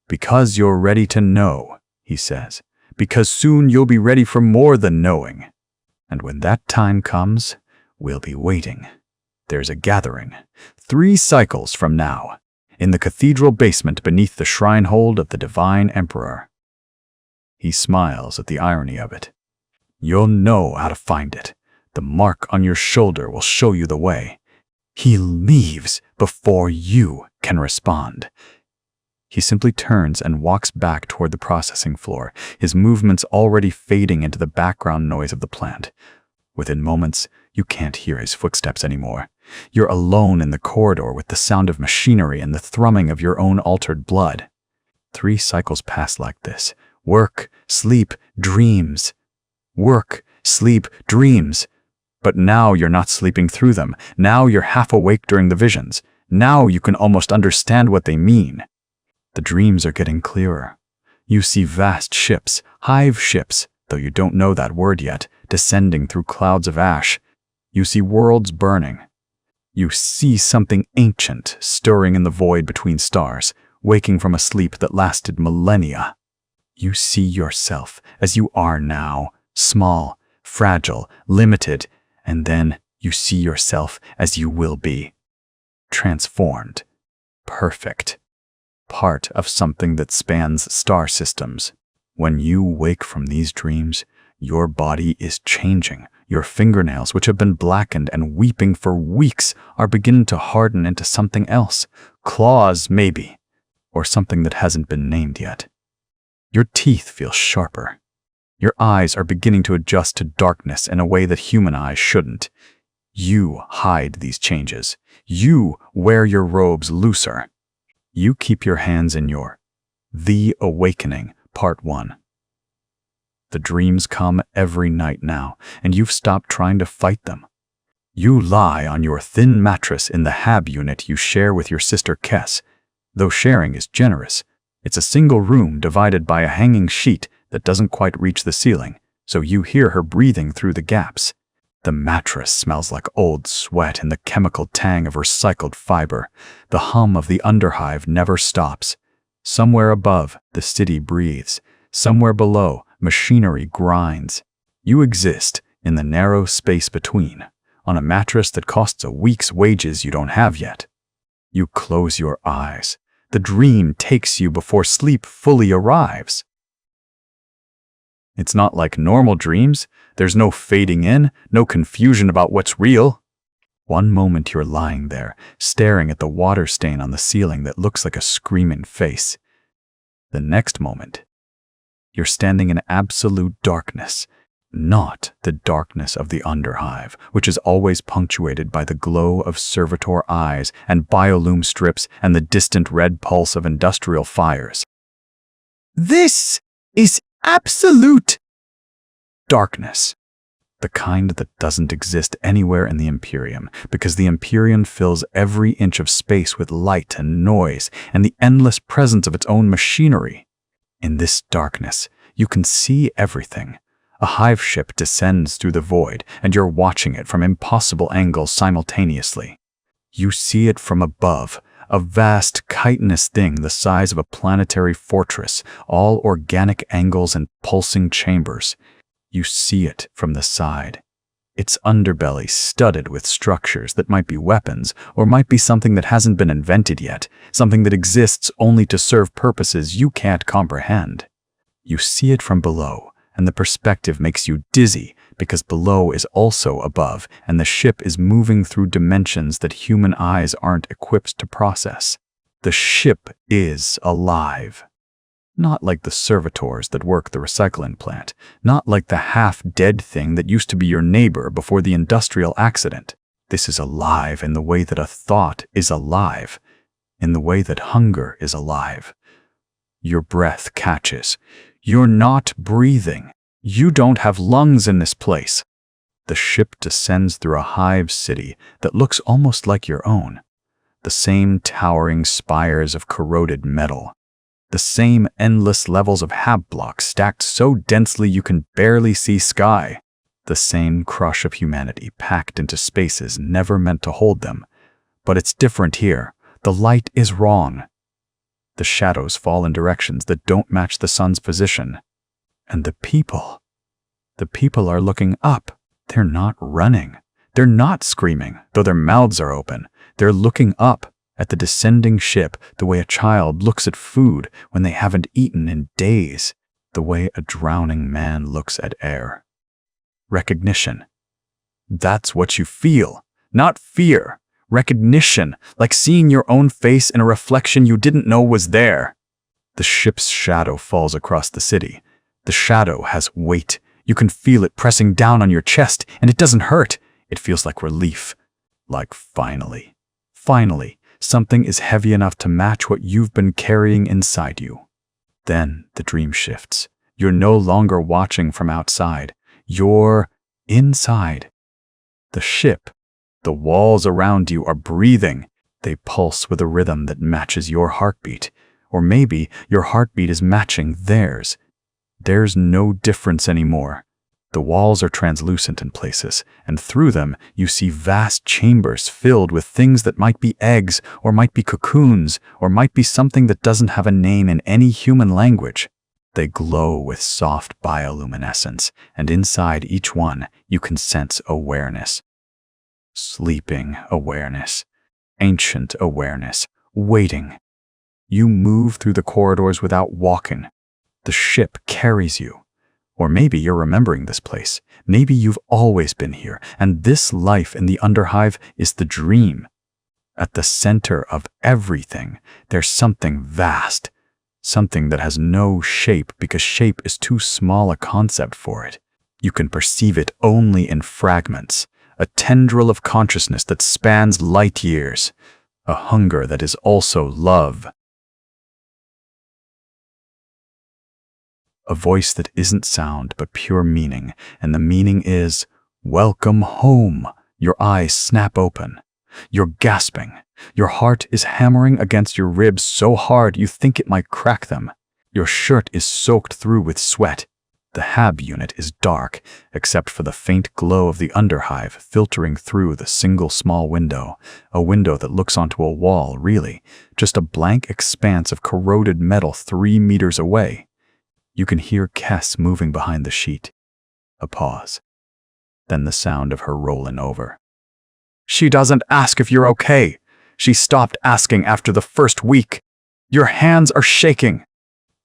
Speaker 1: Because you're ready to know, he says. Because soon you'll be ready for more than knowing. And when that time comes, we'll be waiting. There's a gathering, 3 cycles from now. in the cathedral basement beneath the shrine hold of the divine emperor. He smiles at the irony of it. You'll know how to find it. The mark on your shoulder will show you the way. He leaves before you can respond. He simply turns and walks back toward the processing floor, his movements already fading into the background noise of the plant. Within moments, you can't hear his footsteps anymore. You're alone in the corridor with the sound of machinery and the thrumming of your own altered blood. 3 cycles pass like this. Work, sleep, dreams. Work, sleep, dreams. But now you're not sleeping through them. Now you're half awake during the visions. Now you can almost understand what they mean. The dreams are getting clearer. You see vast ships, hive ships, though you don't know that word yet, descending through clouds of ash. You see worlds burning. You see something ancient stirring in the void between stars, waking from a sleep that lasted millennia. You see yourself as you are now, small, fragile, limited, and then you see yourself as you will be. Transformed. Perfect. Part of something that spans star systems. When you wake from these dreams, your body is changing. Your fingernails, which have been blackened and weeping for weeks, are beginning to harden into something else. Claws, maybe. Or something that hasn't been named yet. Your teeth feel sharper. Your eyes are beginning to adjust to darkness in a way that human eyes shouldn't. You hide these changes. You wear your robes looser. You keep your hands in your The Awakening, Part 1. The dreams come every night now, and you've stopped trying to fight them. You lie on your thin mattress in the hab unit you share with your sister Kess. Though sharing is generous, it's a single room divided by a hanging sheet that doesn't quite reach the ceiling, so you hear her breathing through the gaps. The mattress smells like old sweat and the chemical tang of recycled fiber. The hum of the underhive never stops. Somewhere above, the city breathes. Somewhere below, machinery grinds. You exist in the narrow space between, on a mattress that costs a week's wages you don't have yet. You close your eyes. The dream takes you before sleep fully arrives. It's not like normal dreams. There's no fading in, no confusion about what's real. One moment you're lying there, staring at the water stain on the ceiling that looks like a screaming face. The next moment, you're standing in absolute darkness, not the darkness of the underhive, which is always punctuated by the glow of servitor eyes and biolume strips and the distant red pulse of industrial fires. This is absolute darkness. The kind that doesn't exist anywhere in the Imperium, because the Imperium fills every inch of space with light and noise and the endless presence of its own machinery. In this darkness, you can see everything. A hive ship descends through the void, and you're watching it from impossible angles simultaneously. You see it from above, a vast chitinous thing the size of a planetary fortress, all organic angles and pulsing chambers. You see it from the side. Its underbelly studded with structures that might be weapons, or might be something that hasn't been invented yet, something that exists only to serve purposes you can't comprehend. You see it from below, and the perspective makes you dizzy, because below is also above, and the ship is moving through dimensions that human eyes aren't equipped to process. The ship is alive. Not like the servitors that work the recycling plant, not like the half-dead thing that used to be your neighbor before the industrial accident. This is alive in the way that a thought is alive, in the way that hunger is alive. Your breath catches. You're not breathing. You don't have lungs in this place. The ship descends through a hive city that looks almost like your own. The same towering spires of corroded metal. The same endless levels of hab blocks stacked so densely you can barely see sky. The same crush of humanity packed into spaces never meant to hold them. But it's different here. The light is wrong. The shadows fall in directions that don't match the sun's position. And the people are looking up. They're not running. They're not screaming, though their mouths are open. They're looking up at the descending ship the way a child looks at food when they haven't eaten in days, the way a drowning man looks at air. Recognition. That's what you feel, not fear. Recognition, like seeing your own face in a reflection you didn't know was there. The ship's shadow falls across the city. The shadow has weight. You can feel it pressing down on your chest, and it doesn't hurt. It feels like relief. Like finally, something is heavy enough to match what you've been carrying inside you. Then the dream shifts. You're no longer watching from outside. You're inside. The ship, the walls around you are breathing. They pulse with a rhythm that matches your heartbeat. Or maybe your heartbeat is matching theirs. There's no difference anymore. The walls are translucent in places, and through them you see vast chambers filled with things that might be eggs, or might be cocoons, or might be something that doesn't have a name in any human language. They glow with soft bioluminescence, and inside each one you can sense awareness. Sleeping awareness, ancient awareness, waiting. You move through the corridors without walking. The ship carries you. Or maybe you're remembering this place. Maybe you've always been here, and this life in the Underhive is the dream. At the center of everything, there's something vast, something that has no shape because shape is too small a concept for it. You can perceive it only in fragments, a tendril of consciousness that spans light years, a hunger that is also love. A voice that isn't sound but pure meaning, and the meaning is, welcome home. Your eyes snap open. You're gasping. Your heart is hammering against your ribs so hard you think it might crack them. Your shirt is soaked through with sweat. The hab unit is dark, except for the faint glow of the Underhive filtering through the single small window, a window that looks onto a wall, really, just a blank expanse of corroded metal 3 meters away. You can hear Kess moving behind the sheet. A pause. Then the sound of her rolling over. She doesn't ask if you're okay. She stopped asking after the first week. Your hands are shaking.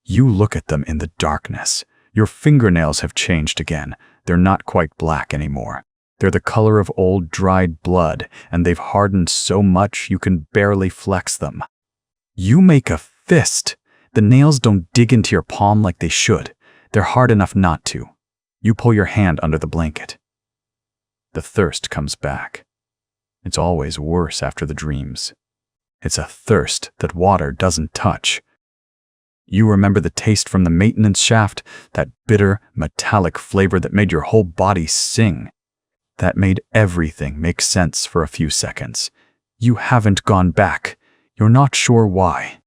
Speaker 1: You look at them in the darkness. Your fingernails have changed again. They're not quite black anymore. They're the color of old dried blood, and they've hardened so much you can barely flex them. You make a fist. The nails don't dig into your palm like they should. They're hard enough not to. You pull your hand under the blanket. The thirst comes back. It's always worse after the dreams. It's a thirst that water doesn't touch. You remember the taste from the maintenance shaft, that bitter, metallic flavor that made your whole body sing. That made everything make sense for a few seconds. You haven't gone back. You're not sure why.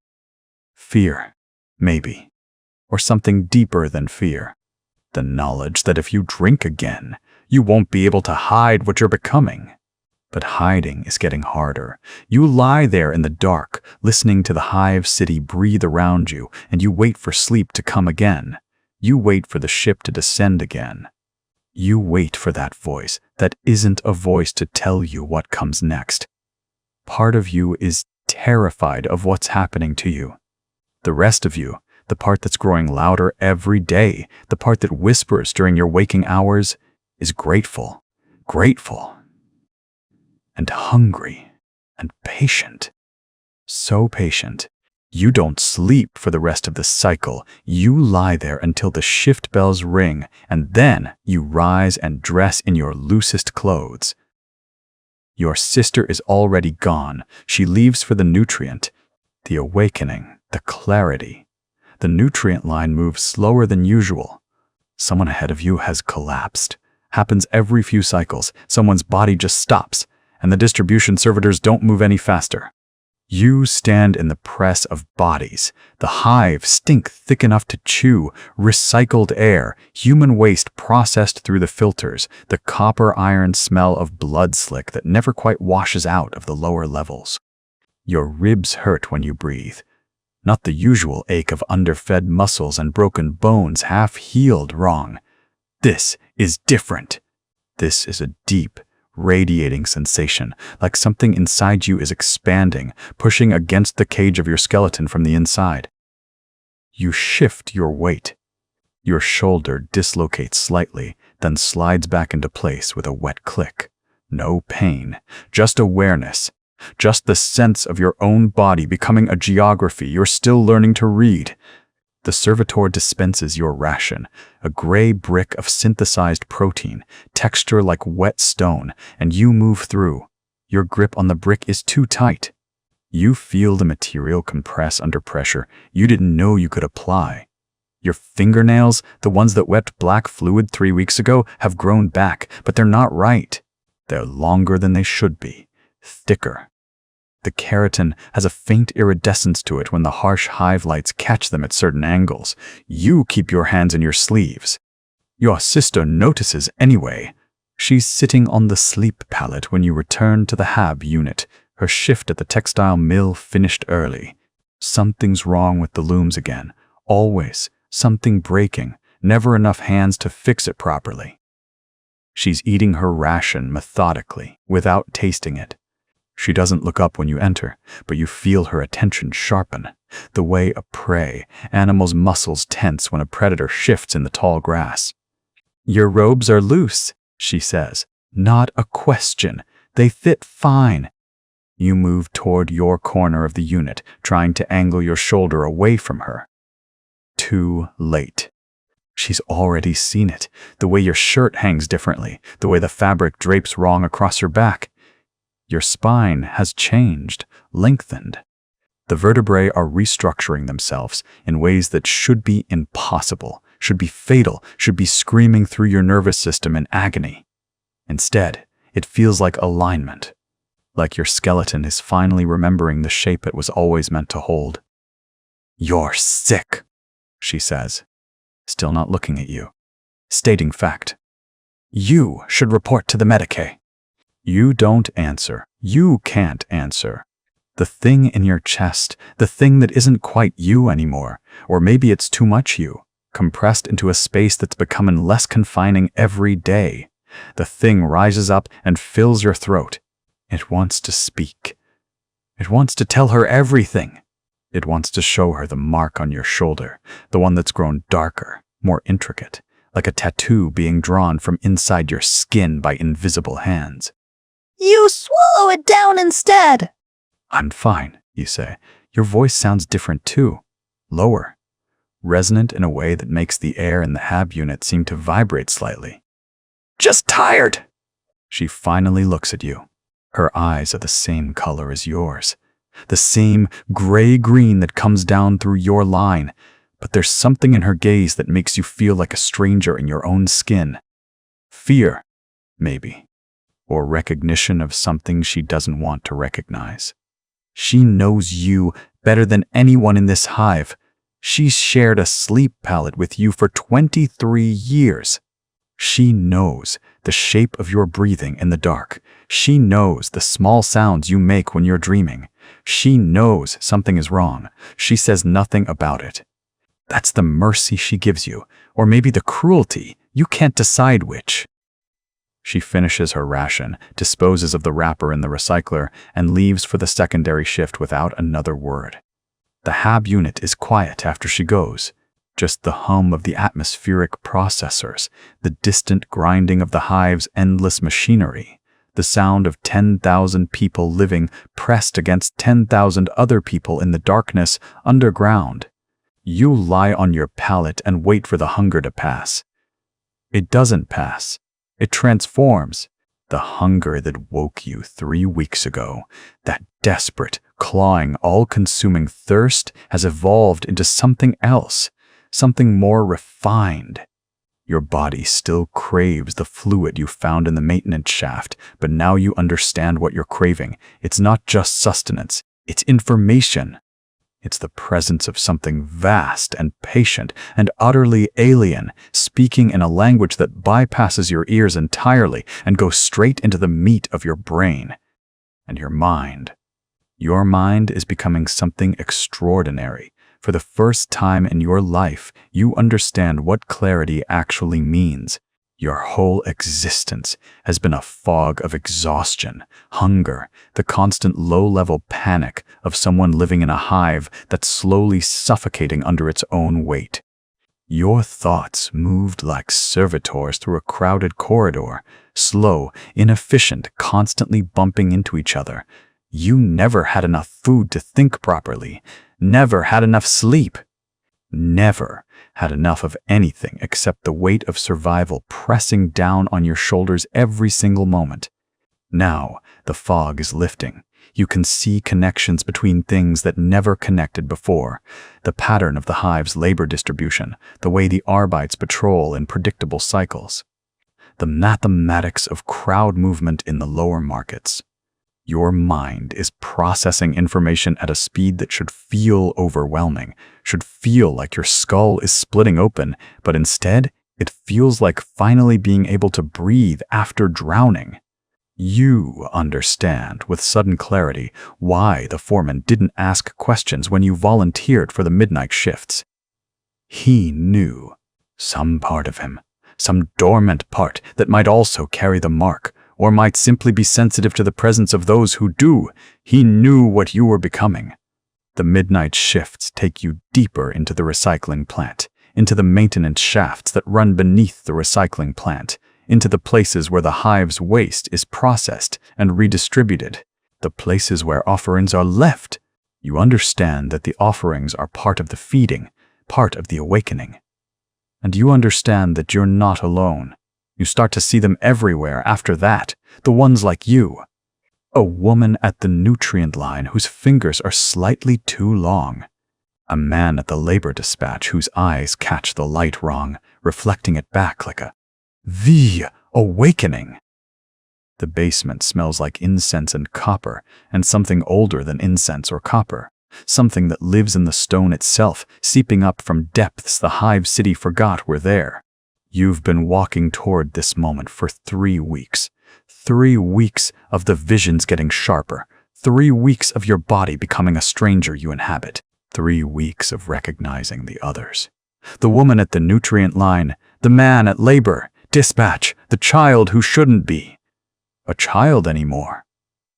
Speaker 1: Fear. Maybe. Or something deeper than fear. The knowledge that if you drink again, you won't be able to hide what you're becoming. But hiding is getting harder. You lie there in the dark, listening to the hive city breathe around you, and you wait for sleep to come again. You wait for the ship to descend again. You wait for that voice that isn't a voice to tell you what comes next. Part of you is terrified of what's happening to you. The rest of you, the part that's growing louder every day, the part that whispers during your waking hours, is grateful, and hungry, and patient. So patient. You don't sleep for the rest of the cycle. You lie there until the shift bells ring, and then you rise and dress in your loosest clothes. Your sister is already gone. She leaves for the nutrient, the awakening, the clarity. The nutrient line moves slower than usual. Someone ahead of you has collapsed. Happens every few cycles. Someone's body just stops, and the distribution servitors don't move any faster. You stand in the press of bodies. The hive stink thick enough to chew, recycled air, human waste processed through the filters, the copper-iron smell of blood slick that never quite washes out of the lower levels. Your ribs hurt when you breathe. Not the usual ache of underfed muscles and broken bones half healed wrong. This is different. This is a deep, radiating sensation, like something inside you is expanding, pushing against the cage of your skeleton from the inside. You shift your weight. Your shoulder dislocates slightly, then slides back into place with a wet click. No pain, just awareness, just the sense of your own body becoming a geography you're still learning to read. The servitor dispenses your ration, a gray brick of synthesized protein, texture like wet stone, and you move through. Your grip on the brick is too tight. You feel the material compress under pressure you didn't know you could apply. Your fingernails, the ones that wept black fluid 3 weeks ago, have grown back, but they're not right. They're longer than they should be, thicker. The keratin has a faint iridescence to it when the harsh hive lights catch them at certain angles. You keep your hands in your sleeves. Your sister notices anyway. She's sitting on the sleep pallet when you return to the HAB unit, her shift at the textile mill finished early. Something's wrong with the looms again. Always. Something breaking. Never enough hands to fix it properly. She's eating her ration methodically, without tasting it. She doesn't look up when you enter, but you feel her attention sharpen. The way a prey animal's muscles tense when a predator shifts in the tall grass. "Your robes are loose," she says. "Not a question. They fit fine." You move toward your corner of the unit, trying to angle your shoulder away from her. Too late. She's already seen it. The way your shirt hangs differently, the way the fabric drapes wrong across your back. Your spine has changed, lengthened. The vertebrae are restructuring themselves in ways that should be impossible, should be fatal, should be screaming through your nervous system in agony. Instead, it feels like alignment, like your skeleton is finally remembering the shape it was always meant to hold. "You're sick," she says, still not looking at you, stating fact. "You should report to the Medicae." You don't answer. You can't answer. The thing in your chest, the thing that isn't quite you anymore, or maybe it's too much you, compressed into a space that's becoming less confining every day. The thing rises up and fills your throat. It wants to speak. It wants to tell her everything. It wants to show her the mark on your shoulder, the one that's grown darker, more intricate, like a tattoo being drawn from inside your skin by invisible hands.
Speaker 2: "You swallow it down instead."
Speaker 1: "I'm fine," you say. Your voice sounds different too, lower, resonant in a way that makes the air in the HAB unit seem to vibrate slightly. "Just tired." She finally looks at you. Her eyes are the same color as yours, the same gray-green that comes down through your line, but there's something in her gaze that makes you feel like a stranger in your own skin. Fear, maybe, or recognition of something she doesn't want to recognize. She knows you better than anyone in this hive. She's shared a sleep pallet with you for 23 years. She knows the shape of your breathing in the dark. She knows the small sounds you make when you're dreaming. She knows something is wrong. She says nothing about it. That's the mercy she gives you, or maybe the cruelty. You can't decide which. She finishes her ration, disposes of the wrapper in the recycler, and leaves for the secondary shift without another word. The HAB unit is quiet after she goes. Just the hum of the atmospheric processors, the distant grinding of the hive's endless machinery, the sound of 10,000 people living pressed against 10,000 other people in the darkness underground. You lie on your pallet and wait for the hunger to pass. It doesn't pass. It transforms. The hunger that woke you 3 weeks ago, that desperate, clawing, all-consuming thirst has evolved into something else, something more refined. Your body still craves the fluid you found in the maintenance shaft, but now you understand what you're craving. It's not just sustenance, it's information. It's the presence of something vast and patient and utterly alien, speaking in a language that bypasses your ears entirely and goes straight into the meat of your brain and your mind. Your mind is becoming something extraordinary. For the first time in your life, you understand what clarity actually means. Your whole existence has been a fog of exhaustion, hunger, the constant low-level panic of someone living in a hive that's slowly suffocating under its own weight. Your thoughts moved like servitors through a crowded corridor, slow, inefficient, constantly bumping into each other. You never had enough food to think properly, never had enough sleep, never had enough of anything except the weight of survival pressing down on your shoulders every single moment. Now, the fog is lifting. You can see connections between things that never connected before. The pattern of the hive's labor distribution, the way the Arbites patrol in predictable cycles. The mathematics of crowd movement in the lower markets. Your mind is processing information at a speed that should feel overwhelming, should feel like your skull is splitting open, but instead, it feels like finally being able to breathe after drowning. You understand with sudden clarity why the foreman didn't ask questions when you volunteered for the midnight shifts. He knew. Some part of him, some dormant part that might also carry the mark, or might simply be sensitive to the presence of those who do. He knew what you were becoming. The midnight shifts take you deeper into the recycling plant, into the maintenance shafts that run beneath the recycling plant, into the places where the hive's waste is processed and redistributed, the places where offerings are left. You understand that the offerings are part of the feeding, part of the awakening. And you understand that you're not alone. You start to see them everywhere after that, the ones like you. A woman at the nutrient line whose fingers are slightly too long. A man at the labor dispatch whose eyes catch the light wrong, reflecting it back like the awakening. The basement smells like incense and copper, and something older than incense or copper. Something that lives in the stone itself, seeping up from depths the hive city forgot were there. You've been walking toward this moment for 3 weeks. 3 weeks of the visions getting sharper. 3 weeks of your body becoming a stranger you inhabit. 3 weeks of recognizing the others. The woman at the nutrient line, the man at labor, dispatch, the child who shouldn't be a child anymore,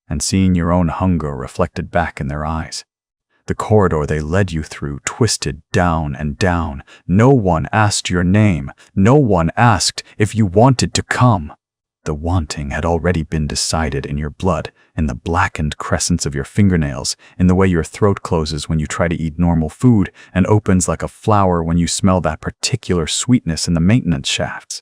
Speaker 1: and seeing your own hunger reflected back in their eyes. The corridor they led you through twisted down and down. No one asked your name. No one asked if you wanted to come. The wanting had already been decided in your blood, in the blackened crescents of your fingernails, in the way your throat closes when you try to eat normal food and opens like a flower when you smell that particular sweetness in the maintenance shafts.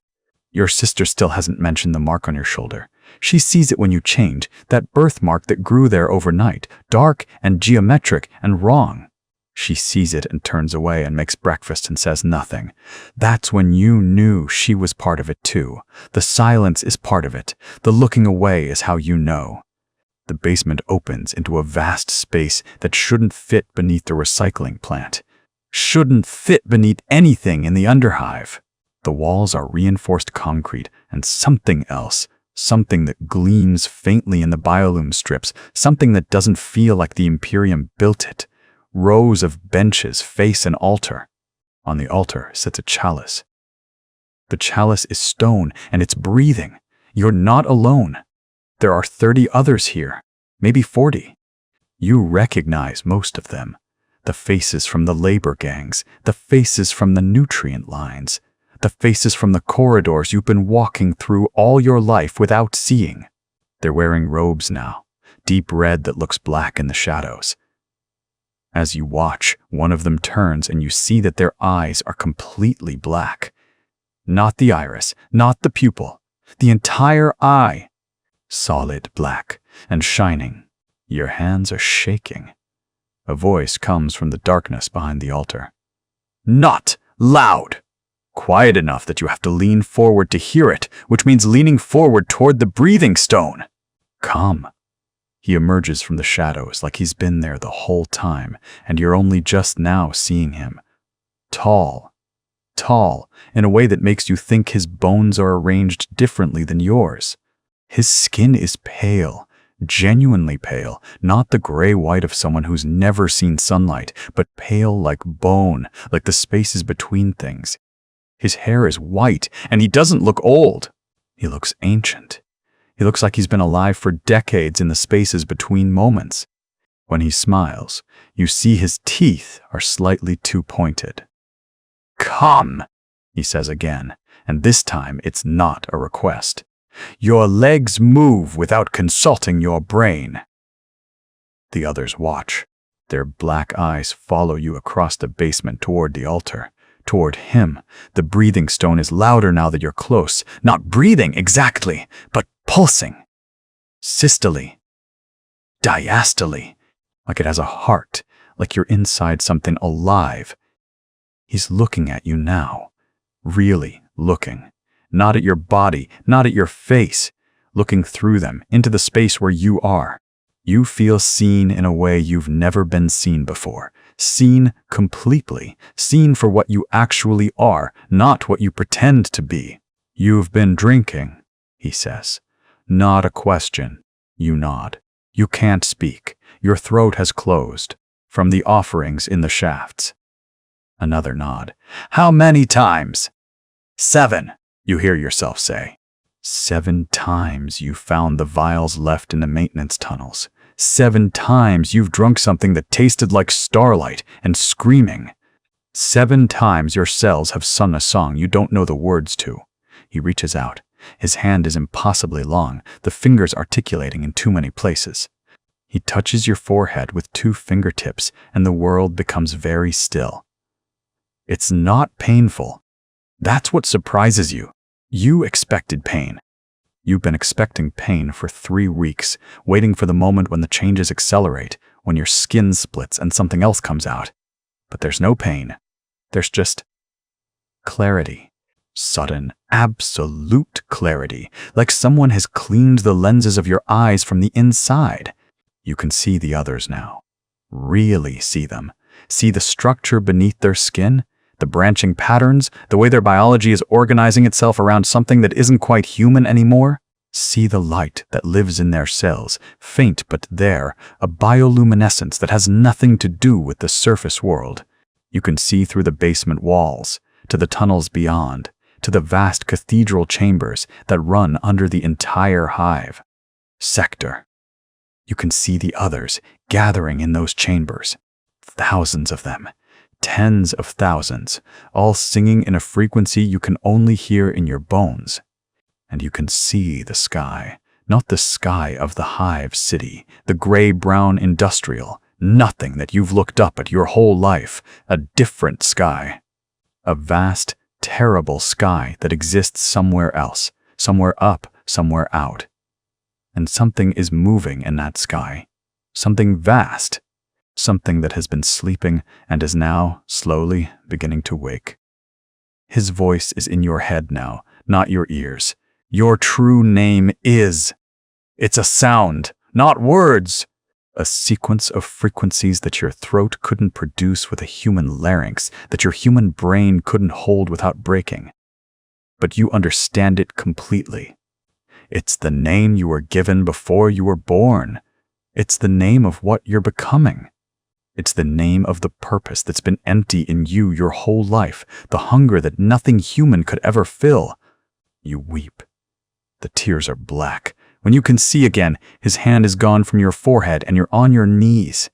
Speaker 1: Your sister still hasn't mentioned the mark on your shoulder. She sees it when you change, that birthmark that grew there overnight, dark and geometric and wrong. She sees it and turns away and makes breakfast and says nothing. That's when you knew she was part of it too. The silence is part of it. The looking away is how you know. The basement opens into a vast space that shouldn't fit beneath the recycling plant. Shouldn't fit beneath anything in the underhive. The walls are reinforced concrete and something else. Something that gleams faintly in the biolume strips, something that doesn't feel like the Imperium built it. Rows of benches face an altar. On the altar sits a chalice. The chalice is stone and it's breathing. You're not alone. There are 30 others here, maybe 40. You recognize most of them. The faces from the labor gangs, the faces from the nutrient lines, the faces from the corridors you've been walking through all your life without seeing. They're wearing robes now, deep red that looks black in the shadows. As you watch, one of them turns and you see that their eyes are completely black. Not the iris, not the pupil, the entire eye. Solid black and shining. Your hands are shaking. A voice comes from the darkness behind the altar. Not loud! Quiet enough that you have to lean forward to hear it, which means leaning forward toward the breathing stone. Come. He emerges from the shadows like he's been there the whole time, and you're only just now seeing him. Tall. Tall, in a way that makes you think his bones are arranged differently than yours. His skin is pale, genuinely pale, not the gray-white of someone who's never seen sunlight, but pale like bone, like the spaces between things. His hair is white, and he doesn't look old. He looks ancient. He looks like he's been alive for decades in the spaces between moments. When he smiles, you see his teeth are slightly too pointed. "Come," he says again, and this time it's not a request. "Your legs move without consulting your brain." The others watch. Their black eyes follow you across the basement toward the altar, toward him. The breathing stone is louder now that you're close. Not breathing exactly, but pulsing. Systole. Diastole. Like it has a heart, like you're inside something alive. He's looking at you now. Really looking. Not at your body, not at your face. Looking through them, into the space where you are. You feel seen in a way you've never been seen before. Seen completely. Seen for what you actually are, not what you pretend to be. "You've been drinking," he says. Not a question. You nod. You can't speak. Your throat has closed. From the offerings in the shafts. Another nod. "How many times?" "7, you hear yourself say. 7 times you found the vials left in the maintenance tunnels. 7 times you've drunk something that tasted like starlight and screaming. 7 times your cells have sung a song you don't know the words to. He reaches out. His hand is impossibly long, the fingers articulating in too many places. He touches your forehead with 2 fingertips, and the world becomes very still. It's not painful. That's what surprises you. You expected pain. You've been expecting pain for 3 weeks, waiting for the moment when the changes accelerate, when your skin splits and something else comes out. But there's no pain. There's just clarity. Sudden, absolute clarity, like someone has cleaned the lenses of your eyes from the inside. You can see the others now. Really see them. See the structure beneath their skin, the branching patterns, the way their biology is organizing itself around something that isn't quite human anymore. See the light that lives in their cells, faint but there, a bioluminescence that has nothing to do with the surface world. You can see through the basement walls, to the tunnels beyond, to the vast cathedral chambers that run under the entire hive. Sector. You can see the others gathering in those chambers. Thousands of them. Tens of thousands, all singing in a frequency you can only hear in your bones. And you can see the sky, not the sky of the hive city, the gray-brown industrial, nothing that you've looked up at your whole life, a different sky. A vast, terrible sky that exists somewhere else, somewhere up, somewhere out. And something is moving in that sky, something vast. Something that has been sleeping and is now, slowly, beginning to wake. His voice is in your head now, not your ears. Your true name is. It's a sound, not words. A sequence of frequencies that your throat couldn't produce with a human larynx, that your human brain couldn't hold without breaking. But you understand it completely. It's the name you were given before you were born. It's the name of what you're becoming. It's the name of the purpose that's been empty in you your whole life, the hunger that nothing human could ever fill. You weep. The tears are black. When you can see again, his hand is gone from your forehead and you're on your knees.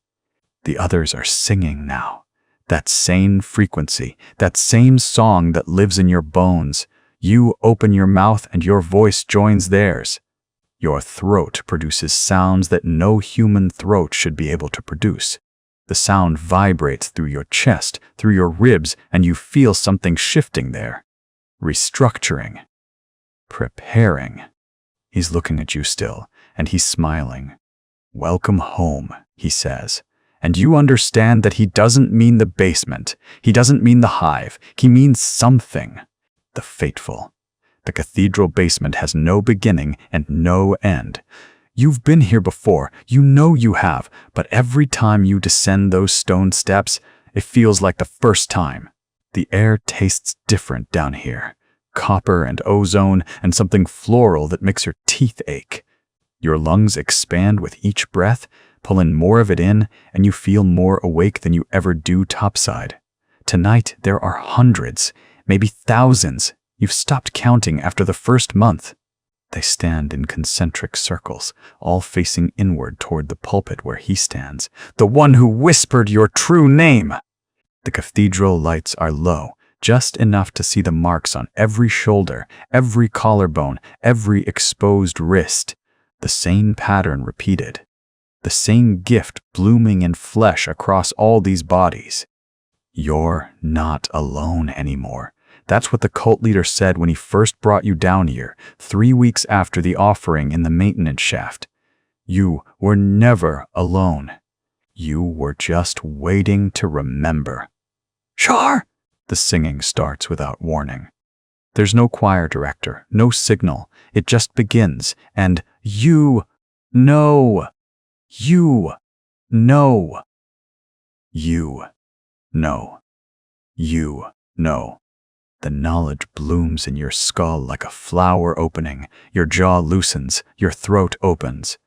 Speaker 1: The others are singing now. That same frequency, that same song that lives in your bones. You open your mouth and your voice joins theirs. Your throat produces sounds that no human throat should be able to produce. The sound vibrates through your chest, through your ribs, and you feel something shifting there. Restructuring. Preparing. He's looking at you still, and he's smiling. "Welcome home," he says. And you understand that he doesn't mean the basement. He doesn't mean the hive. He means something. The fateful. The cathedral basement has no beginning and no end. You've been here before, you know you have, but every time you descend those stone steps, it feels like the first time. The air tastes different down here. Copper and ozone and something floral that makes your teeth ache. Your lungs expand with each breath, pull in more of it in, and you feel more awake than you ever do topside. Tonight there are hundreds, maybe thousands. You've stopped counting after the first month. They stand in concentric circles, all facing inward toward the pulpit where he stands, the one who whispered your true name. The cathedral lights are low, just enough to see the marks on every shoulder, every collarbone, every exposed wrist. The same pattern repeated. The same gift blooming in flesh across all these bodies. You're not alone anymore. That's what the cult leader said when he first brought you down here, 3 weeks after the offering in the maintenance shaft. You were never alone. You were just waiting to remember. Char! The singing starts without warning. There's no choir director, no signal. It just begins, and you know. You know. You know. You know. The knowledge blooms in your skull like a flower opening. Your jaw loosens, your throat opens,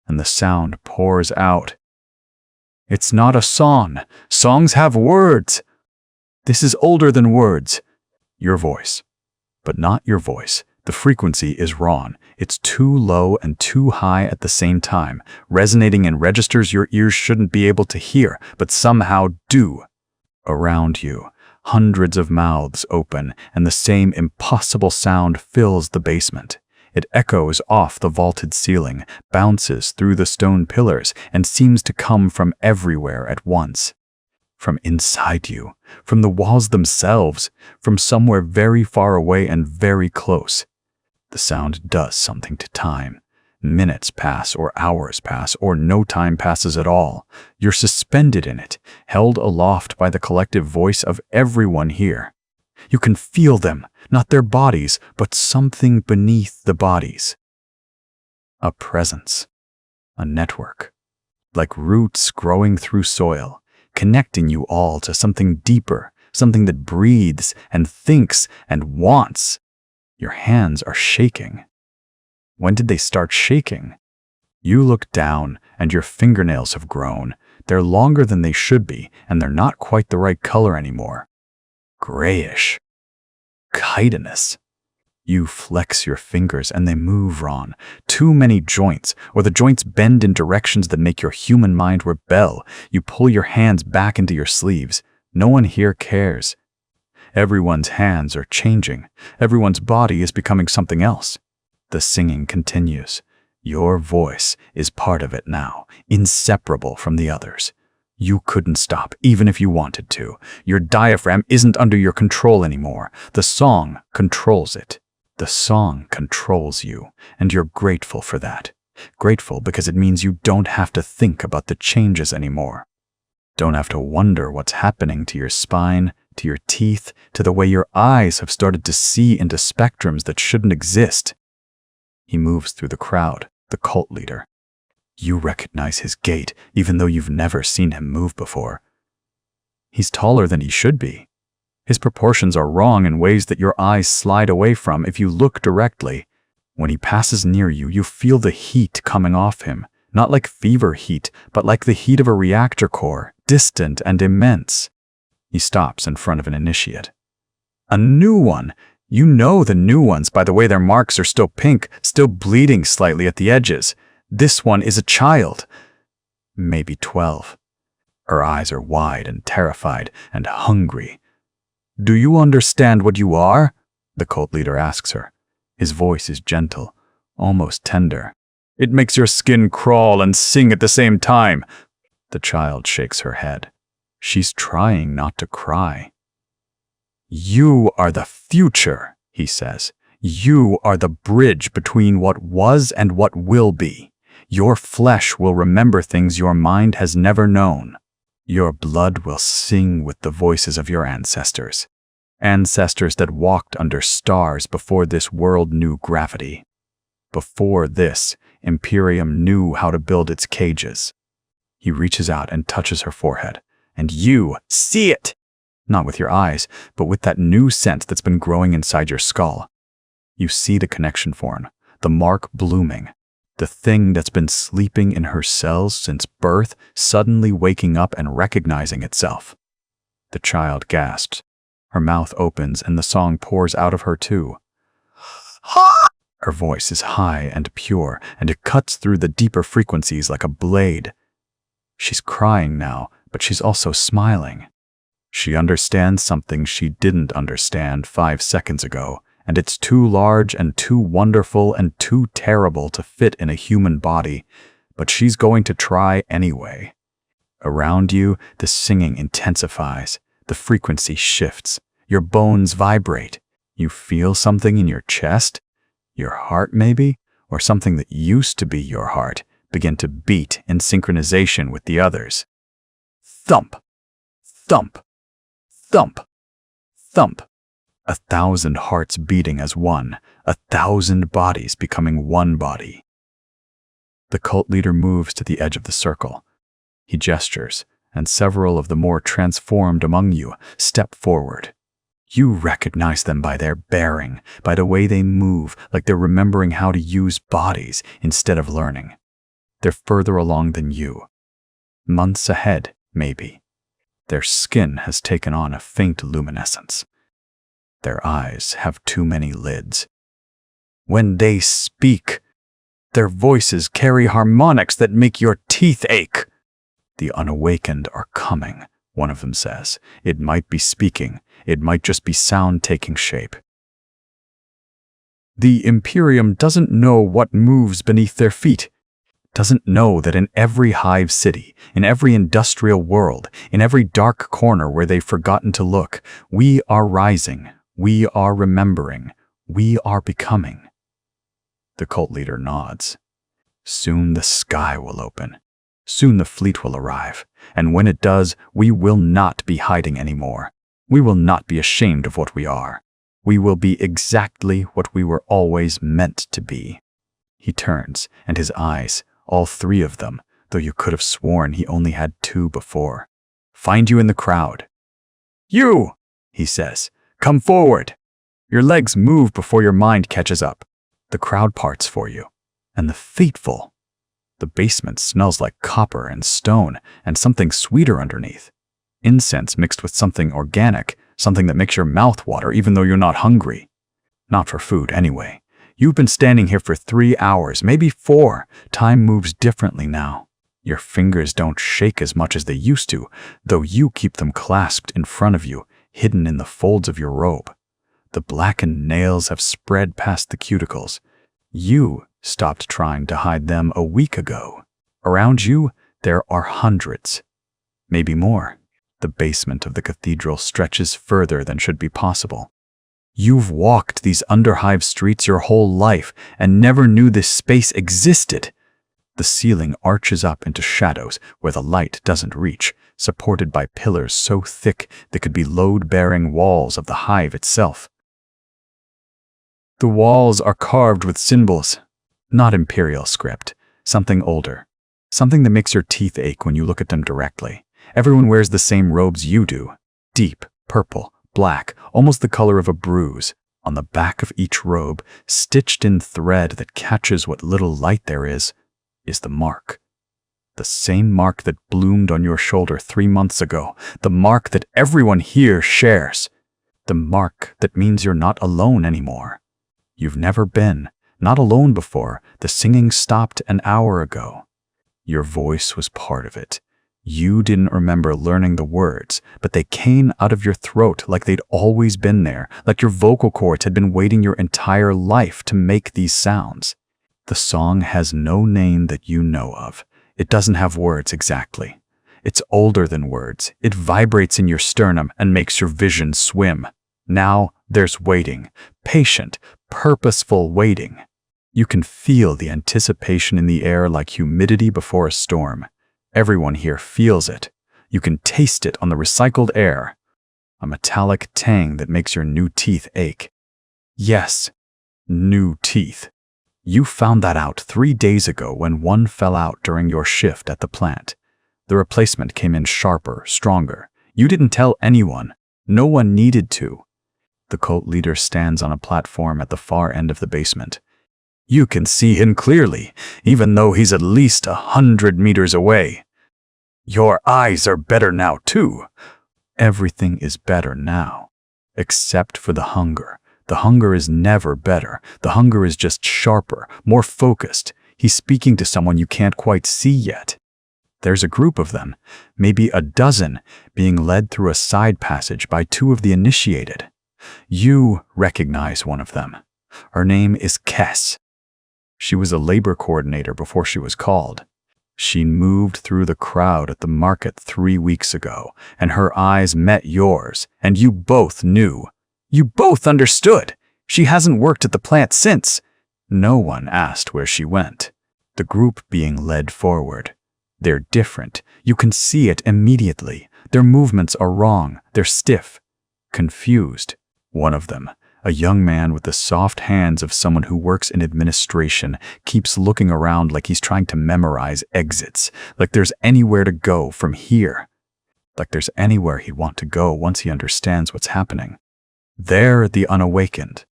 Speaker 1: and the sound pours out. It's not a song. Songs have words. This is older than words. Your voice. But not your voice. The frequency is wrong. It's too low and too high at the same time, resonating in registers your ears shouldn't be able to hear, but somehow do. Around you, hundreds of mouths open, and the same impossible sound fills the basement. It echoes off the vaulted ceiling, bounces through the stone pillars, and seems to come from everywhere at once. From inside you, from the walls themselves, from somewhere very far away and very close. The sound does something to time. Minutes pass or hours pass or no time passes at all. You're suspended in it, held aloft by the collective voice of everyone here. You can feel them, not their bodies, but something beneath the bodies. A presence, a network, like roots growing through soil, connecting you all to something deeper, something that breathes and thinks and wants. Your hands are shaking. When did they start shaking? You look down, and your fingernails have grown. They're longer than they should be, and they're not quite the right color anymore. Grayish. Chitinous. You flex your fingers, and they move wrong. Too many joints, or the joints bend in directions that make your human mind rebel. You pull your hands back into your sleeves. No one here cares. Everyone's hands are changing. Everyone's body is becoming something else. The singing continues. Your voice is part of it now, inseparable from the others. You couldn't stop, even if you wanted to. Your diaphragm isn't under your control anymore. The song controls it. The song controls you, and you're grateful for that. Grateful because it means you don't have to think about the changes anymore. Don't have to wonder what's happening to your spine, to your teeth, to the way your eyes have started to see into spectrums that shouldn't exist. He moves through the crowd, the cult leader. You recognize his gait, even though you've never seen him move before. He's taller than he should be. His proportions are wrong in ways that your eyes slide away from if you look directly. When he passes near you, you feel the heat coming off him, not like fever heat, but like the heat of a reactor core, distant and immense. He stops in front of an initiate. A new one! You know the new ones by the way their marks are still pink, still bleeding slightly at the edges. This one is a child. Maybe 12. Her eyes are wide and terrified and hungry. Do you understand what you are? The cult leader asks her. His voice is gentle, almost tender. It makes your skin crawl and sing at the same time. The child shakes her head. She's trying not to cry. You are the future, he says. You are the bridge between what was and what will be. Your flesh will remember things your mind has never known. Your blood will sing with the voices of your ancestors. Ancestors that walked under stars before this world knew gravity. Before this, Imperium knew how to build its cages. He reaches out and touches her forehead. And you see it! Not with your eyes, but with that new sense that's been growing inside your skull. You see the connection form, the mark blooming, the thing that's been sleeping in her cells since birth, suddenly waking up and recognizing itself. The child gasps. Her mouth opens and the song pours out of her too. Her voice is high and pure, and it cuts through the deeper frequencies like a blade. She's crying now, but she's also smiling. She understands something she didn't understand 5 seconds ago, and it's too large and too wonderful and too terrible to fit in a human body, but she's going to try anyway. Around you, the singing intensifies, the frequency shifts, your bones vibrate. You feel something in your chest, your heart maybe, or something that used to be your heart, begin to beat in synchronization with the others. Thump, thump, thump, thump. 1,000 hearts beating as one, 1,000 bodies becoming one body. The cult leader moves to the edge of the circle. He gestures, and several of the more transformed among you step forward. You recognize them by their bearing, by the way they move, like they're remembering how to use bodies instead of learning. They're further along than you. Months ahead, maybe. Their skin has taken on a faint luminescence. Their eyes have too many lids. When they speak, their voices carry harmonics that make your teeth ache. The unawakened are coming, one of them says. It might be speaking. It might just be sound taking shape. The Imperium doesn't know what moves beneath their feet. Doesn't know that in every hive city, in every industrial world, in every dark corner where they've forgotten to look, we are rising, we are remembering, we are becoming. The cult leader nods. Soon the sky will open. Soon the fleet will arrive, and when it does, we will not be hiding anymore. We will not be ashamed of what we are. We will be exactly what we were always meant to be. He turns, and his eyes, all 3 of them, though you could have sworn he only had 2 before, find you in the crowd. You, he says, come forward. Your legs move before your mind catches up. The crowd parts for you, and the fateful. The basement smells like copper and stone and something sweeter underneath. Incense mixed with something organic, something that makes your mouth water even though you're not hungry. Not for food, anyway. You've been standing here for 3 hours, maybe 4. Time moves differently now. Your fingers don't shake as much as they used to, though you keep them clasped in front of you, hidden in the folds of your robe. The blackened nails have spread past the cuticles. You stopped trying to hide them a week ago. Around you, there are hundreds, maybe more. The basement of the cathedral stretches further than should be possible. You've walked these underhive streets your whole life and never knew this space existed. The ceiling arches up into shadows where the light doesn't reach, supported by pillars so thick they could be load-bearing walls of the hive itself. The walls are carved with symbols, not imperial script, something older, something that makes your teeth ache when you look at them directly. Everyone wears the same robes you do, deep, purple, black, almost the color of a bruise. On the back of each robe, stitched in thread that catches what little light there is the mark. The same mark that bloomed on your shoulder 3 months ago, the mark that everyone here shares. The mark that means you're not alone anymore. You've never been, not alone before. The singing stopped an hour ago. Your voice was part of it. You didn't remember learning the words, but they came out of your throat like they'd always been there, like your vocal cords had been waiting your entire life to make these sounds. The song has no name that you know of. It doesn't have words exactly. It's older than words. It vibrates in your sternum and makes your vision swim. Now there's waiting, patient, purposeful waiting. You can feel the anticipation in the air like humidity before a storm. Everyone here feels it. You can taste it on the recycled air. A metallic tang that makes your new teeth ache. Yes, new teeth. You found that out 3 days ago when one fell out during your shift at the plant. The replacement came in sharper, stronger. You didn't tell anyone. No one needed to. The cult leader stands on a platform at the far end of the basement. You can see him clearly, even though he's at least 100 meters away. Your eyes are better now, too. Everything is better now. except for the hunger. The hunger is never better. The hunger is just sharper, more focused. He's speaking to someone you can't quite see yet. There's a group of them, maybe a dozen, being led through a side passage by two of the initiated. You recognize one of them. Her name is Kess. She was a labor coordinator before she was called. She moved through the crowd at the market 3 weeks ago, and her eyes met yours, and you both knew. You both understood. She hasn't worked at the plant since. No one asked where she went. The group being led forward. They're different. You can see it immediately. Their movements are wrong. They're stiff, confused. One of them, a young man with the soft hands of someone who works in administration, keeps looking around like he's trying to memorize exits, like there's anywhere to go from here, like there's anywhere he'd want to go once he understands what's happening. They're the unawakened.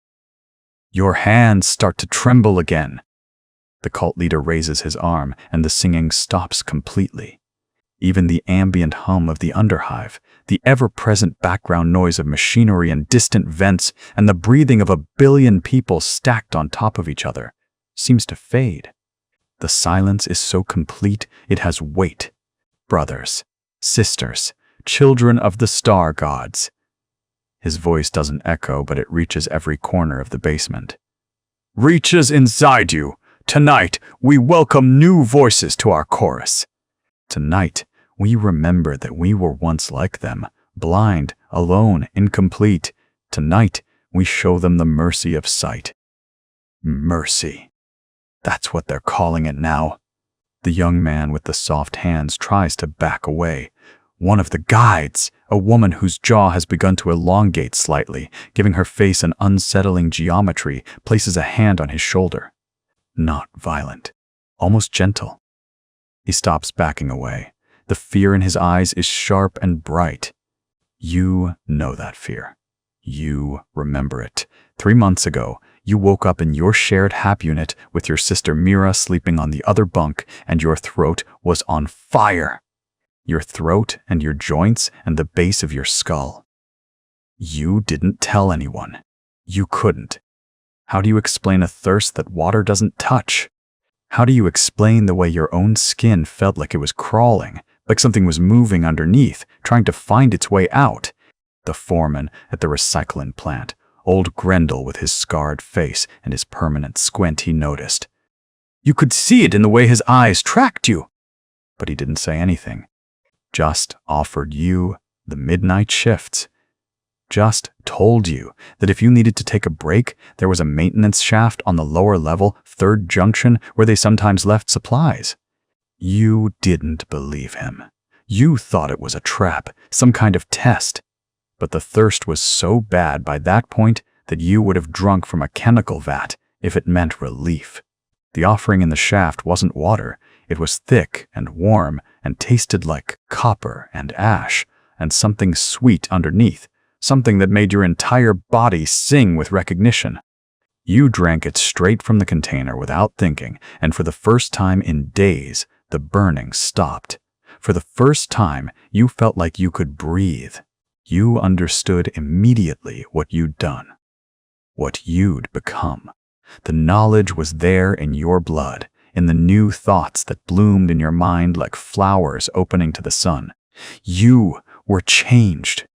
Speaker 1: Your hands start to tremble again. The cult leader raises his arm, and the singing stops completely. Even the ambient hum of the underhive, the ever-present background noise of machinery and distant vents, and the breathing of 1 billion people stacked on top of each other, seems to fade. The silence is so complete it has weight. Brothers, sisters, children of the star gods. His voice doesn't echo, but it reaches every corner of the basement. Reaches inside you. Tonight, we welcome new voices to our chorus. Tonight, we remember that we were once like them, blind, alone, incomplete. Tonight, we show them the mercy of sight. Mercy. That's what they're calling it now. The young man with the soft hands tries to back away. One of the guides, a woman whose jaw has begun to elongate slightly, giving her face an unsettling geometry, places a hand on his shoulder. Not violent, almost gentle. He stops backing away. The fear in his eyes is sharp and bright. You know that fear. You remember it. 3 months ago, you woke up in your shared HAP unit with your sister Mira sleeping on the other bunk, and your throat was on fire. Your throat and your joints and the base of your skull. You didn't tell anyone. You couldn't. How do you explain a thirst that water doesn't touch? How do you explain the way your own skin felt like it was crawling, like something was moving underneath, trying to find its way out? The foreman at the recycling plant, old Grendel with his scarred face and his permanent squint, he noticed. You could see it in the way his eyes tracked you. But he didn't say anything. Just offered you the midnight shifts. Just told you that if you needed to take a break, there was a maintenance shaft on the lower level, 3rd junction, where they sometimes left supplies. You didn't believe him. You thought it was a trap, some kind of test. But the thirst was so bad by that point that you would have drunk from a chemical vat if it meant relief. The offering in the shaft wasn't water. It was thick and warm and tasted like copper and ash and something sweet underneath. Something that made your entire body sing with recognition. You drank it straight from the container without thinking, and for the first time in days, the burning stopped. For the first time, you felt like you could breathe. You understood immediately what you'd done, what you'd become. The knowledge was there in your blood, in the new thoughts that bloomed in your mind like flowers opening to the sun. You were changed.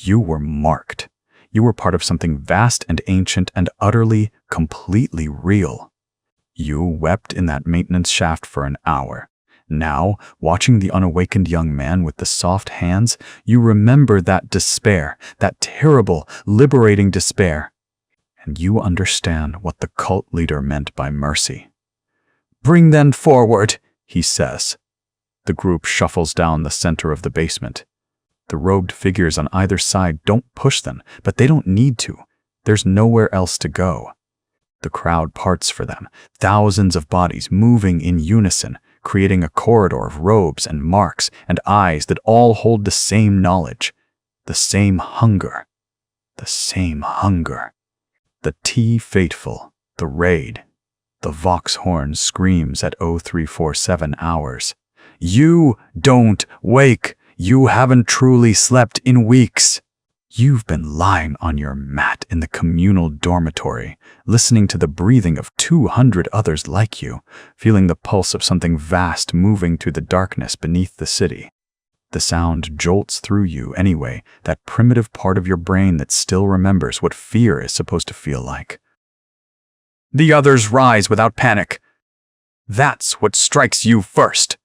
Speaker 1: You were marked. You were part of something vast and ancient and utterly, completely real. You wept in that maintenance shaft for an hour. Now, watching the unawakened young man with the soft hands, you remember that despair, that terrible, liberating despair. And you understand what the cult leader meant by mercy. Bring them forward, he says. The group shuffles down the center of the basement. The robed figures on either side don't push them, but they don't need to. There's nowhere else to go. The crowd parts for them, thousands of bodies moving in unison, creating a corridor of robes and marks and eyes that all hold the same knowledge, the same hunger, the same hunger. The T faithful, the raid, the Vox horn screams at 0347 hours. You don't wake. You haven't truly slept in weeks. You've been lying on your mat in the communal dormitory, listening to the breathing of 200 others like you, feeling the pulse of something vast moving through the darkness beneath the city. The sound jolts through you anyway, that primitive part of your brain that still remembers what fear is supposed to feel like. The others rise without panic. That's what strikes you first.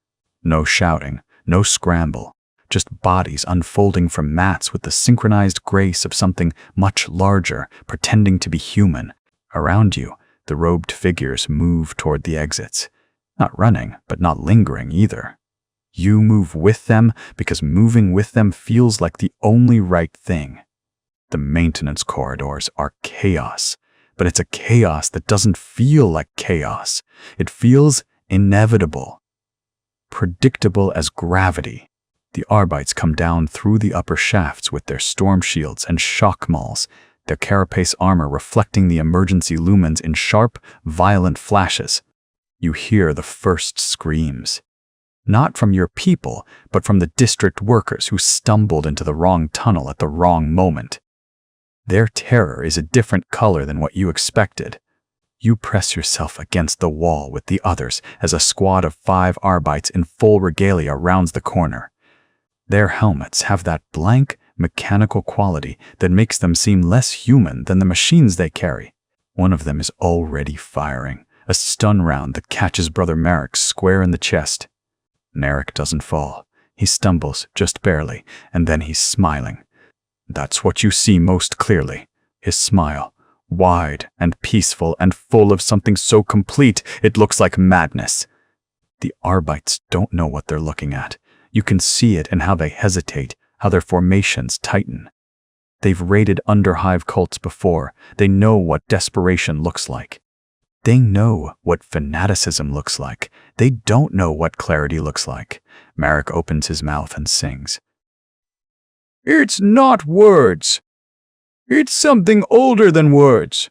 Speaker 1: No shouting, no scramble. Just bodies unfolding from mats with the synchronized grace of something much larger, pretending to be human. Around you, the robed figures move toward the exits. Not running, but not lingering either. You move with them because moving with them feels like the only right thing. The maintenance corridors are chaos, but it's a chaos that doesn't feel like chaos. It feels inevitable, predictable as gravity. The Arbites come down through the upper shafts with their storm shields and shock mauls, their carapace armor reflecting the emergency lumens in sharp, violent flashes. You hear the first screams. Not from your people, but from the district workers who stumbled into the wrong tunnel at the wrong moment. Their terror is a different color than what you expected. You press yourself against the wall with the others as a squad of 5 Arbites in full regalia rounds the corner. Their helmets have that blank, mechanical quality that makes them seem less human than the machines they carry. One of them is already firing, a stun round that catches Brother Merrick square in the chest. Merrick doesn't fall. He stumbles, just barely, and then he's smiling. That's what you see most clearly. His smile, wide and peaceful and full of something so complete it looks like madness. The Arbites don't know what they're looking at. You can see it in how they hesitate, how their formations tighten. They've raided underhive cults before. They know what desperation looks like. They know what fanaticism looks like. They don't know what clarity looks like. Merrick opens his mouth and sings. It's not words. It's something older than words.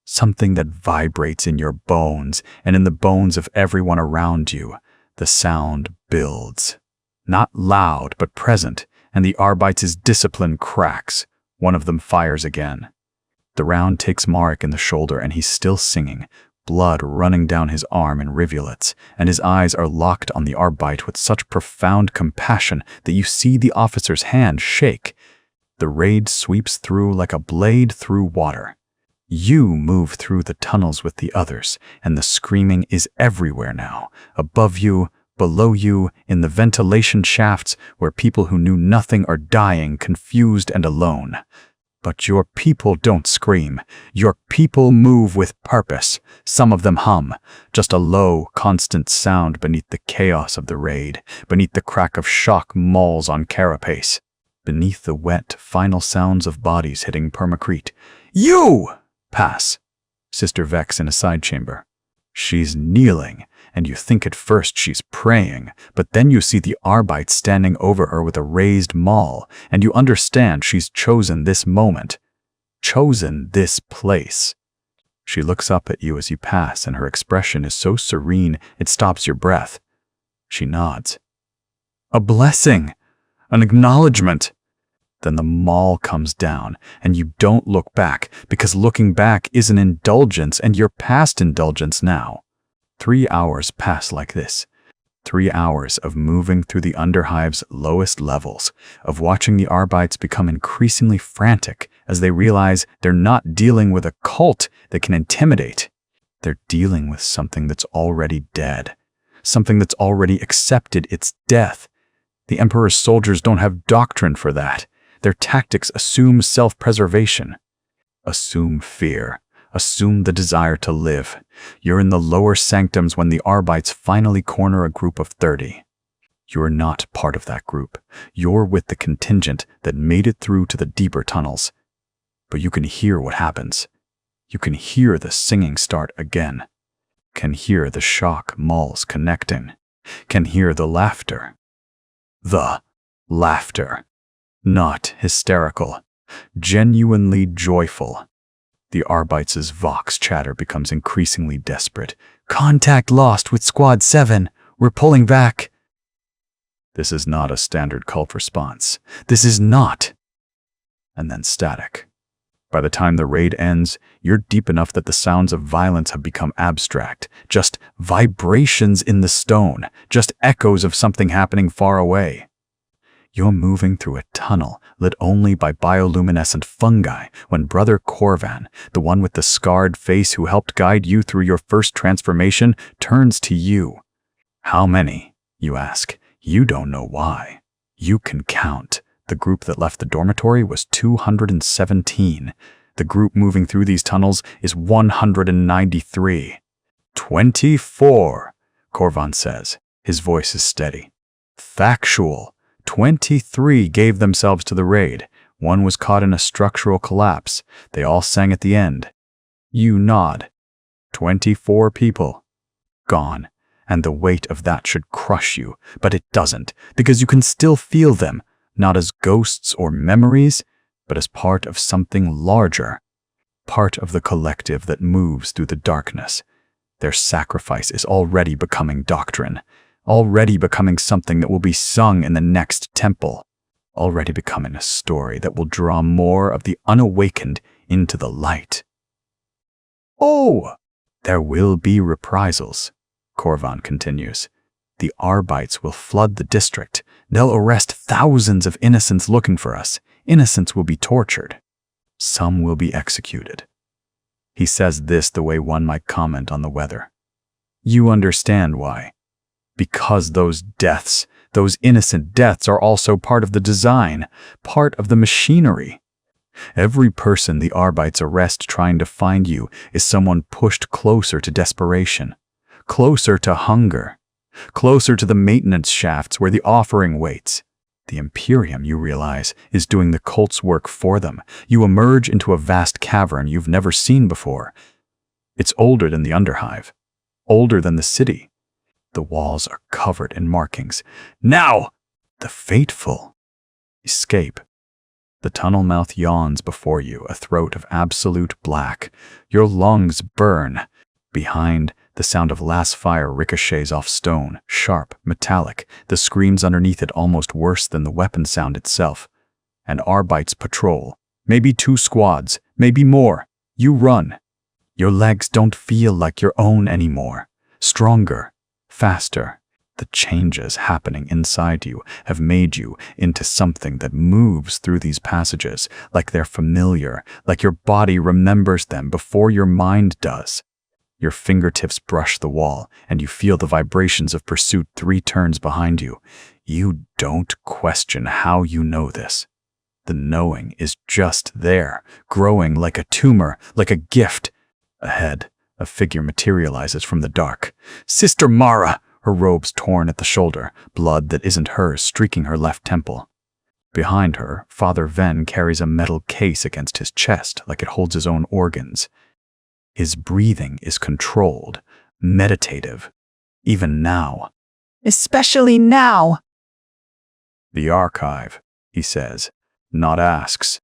Speaker 1: Something that vibrates in your bones and in the bones of everyone around you. The sound builds. Not loud, but present, and the Arbites' discipline cracks. One of them fires again. The round takes Marek in the shoulder, and he's still singing, blood running down his arm in rivulets, and his eyes are locked on the Arbite with such profound compassion that you see the officer's hand shake. The raid sweeps through like a blade through water. You move through the tunnels with the others, and the screaming is everywhere now, above you, below you, in the ventilation shafts where people who knew nothing are dying, confused and alone. But your people don't scream. Your people move with purpose. Some of them hum, just a low, constant sound beneath the chaos of the raid, beneath the crack of shock mauls on carapace, beneath the wet, final sounds of bodies hitting permacrete. You! Pass. Sister Vex in a side chamber. She's kneeling, and you think at first she's praying, but then you see the Arbite standing over her with a raised maul, and you understand she's chosen this moment, chosen this place. She looks up at you as you pass, and her expression is so serene it stops your breath. She nods. A blessing, an acknowledgement. Then the maul comes down, and you don't look back, because looking back is an indulgence, and you're past indulgence now. 3 hours pass like this. 3 hours of moving through the underhive's lowest levels, of watching the Arbites become increasingly frantic as they realize they're not dealing with a cult that can intimidate. They're dealing with something that's already dead, something that's already accepted its death. The Emperor's soldiers don't have doctrine for that. Their tactics assume self-preservation, assume fear, assume the desire to live. You're in the lower sanctums when the Arbites finally corner a group of 30. You're not part of that group. You're with the contingent that made it through to the deeper tunnels. But you can hear what happens. You can hear the singing start again. Can hear the shock mauls connecting. Can hear the laughter. The laughter. Not hysterical. Genuinely joyful. The Arbites' vox chatter becomes increasingly desperate. Contact lost with Squad 7. We're pulling back. This is not a standard cult response. This is not. and then static. By the time the raid ends, you're deep enough that the sounds of violence have become abstract, just vibrations in the stone, just echoes of something happening far away. You're moving through a tunnel lit only by bioluminescent fungi when Brother Corvan, the one with the scarred face who helped guide you through your first transformation, turns to you. How many? You ask. You don't know why. You can count. The group that left the dormitory was 217. The group moving through these tunnels is 193. 24, Corvan says. His voice is steady. Factual. 23 gave themselves to the raid. One was caught in a structural collapse. They all sang at the end. You nod. 24 people. Gone. And the weight of that should crush you, but it doesn't, because you can still feel them, not as ghosts or memories, but as part of something larger, part of the collective that moves through the darkness. Their sacrifice is already becoming doctrine, already becoming something that will be sung in the next temple, already becoming a story that will draw more of the unawakened into the light. Oh, there will be reprisals, Corvan continues. The Arbites will flood the district. They'll arrest thousands of innocents looking for us. Innocents will be tortured. Some will be executed. He says this the way one might comment on the weather. You understand why. Because those deaths, those innocent deaths, are also part of the design, part of the machinery. Every person the Arbites arrest trying to find you is someone pushed closer to desperation, closer to hunger, closer to the maintenance shafts where the offering waits. The Imperium, you realize, is doing the cult's work for them. You emerge into a vast cavern you've never seen before. It's older than the Underhive, older than the city. The walls are covered in markings. Now, the fateful escape. The tunnel mouth yawns before you, a throat of absolute black. Your lungs burn. Behind, the sound of last fire ricochets off stone, sharp, metallic, the screams underneath it almost worse than the weapon sound itself. And Arbites patrol. Maybe 2 squads, maybe more. You run. Your legs don't feel like your own anymore. Stronger, faster. The changes happening inside you have made you into something that moves through these passages, like they're familiar, like your body remembers them before your mind does. Your fingertips brush the wall, and you feel the vibrations of pursuit 3 turns behind you. You don't question how you know this. The knowing is just there, growing like a tumor, like a gift. Ahead, a figure materializes from the dark. Sister Mara, her robes torn at the shoulder, blood that isn't hers streaking her left temple. Behind her, Father Ven carries a metal case against his chest like it holds his own organs. His breathing is controlled, meditative, even now.
Speaker 2: Especially now.
Speaker 1: The archive, he says, not asks.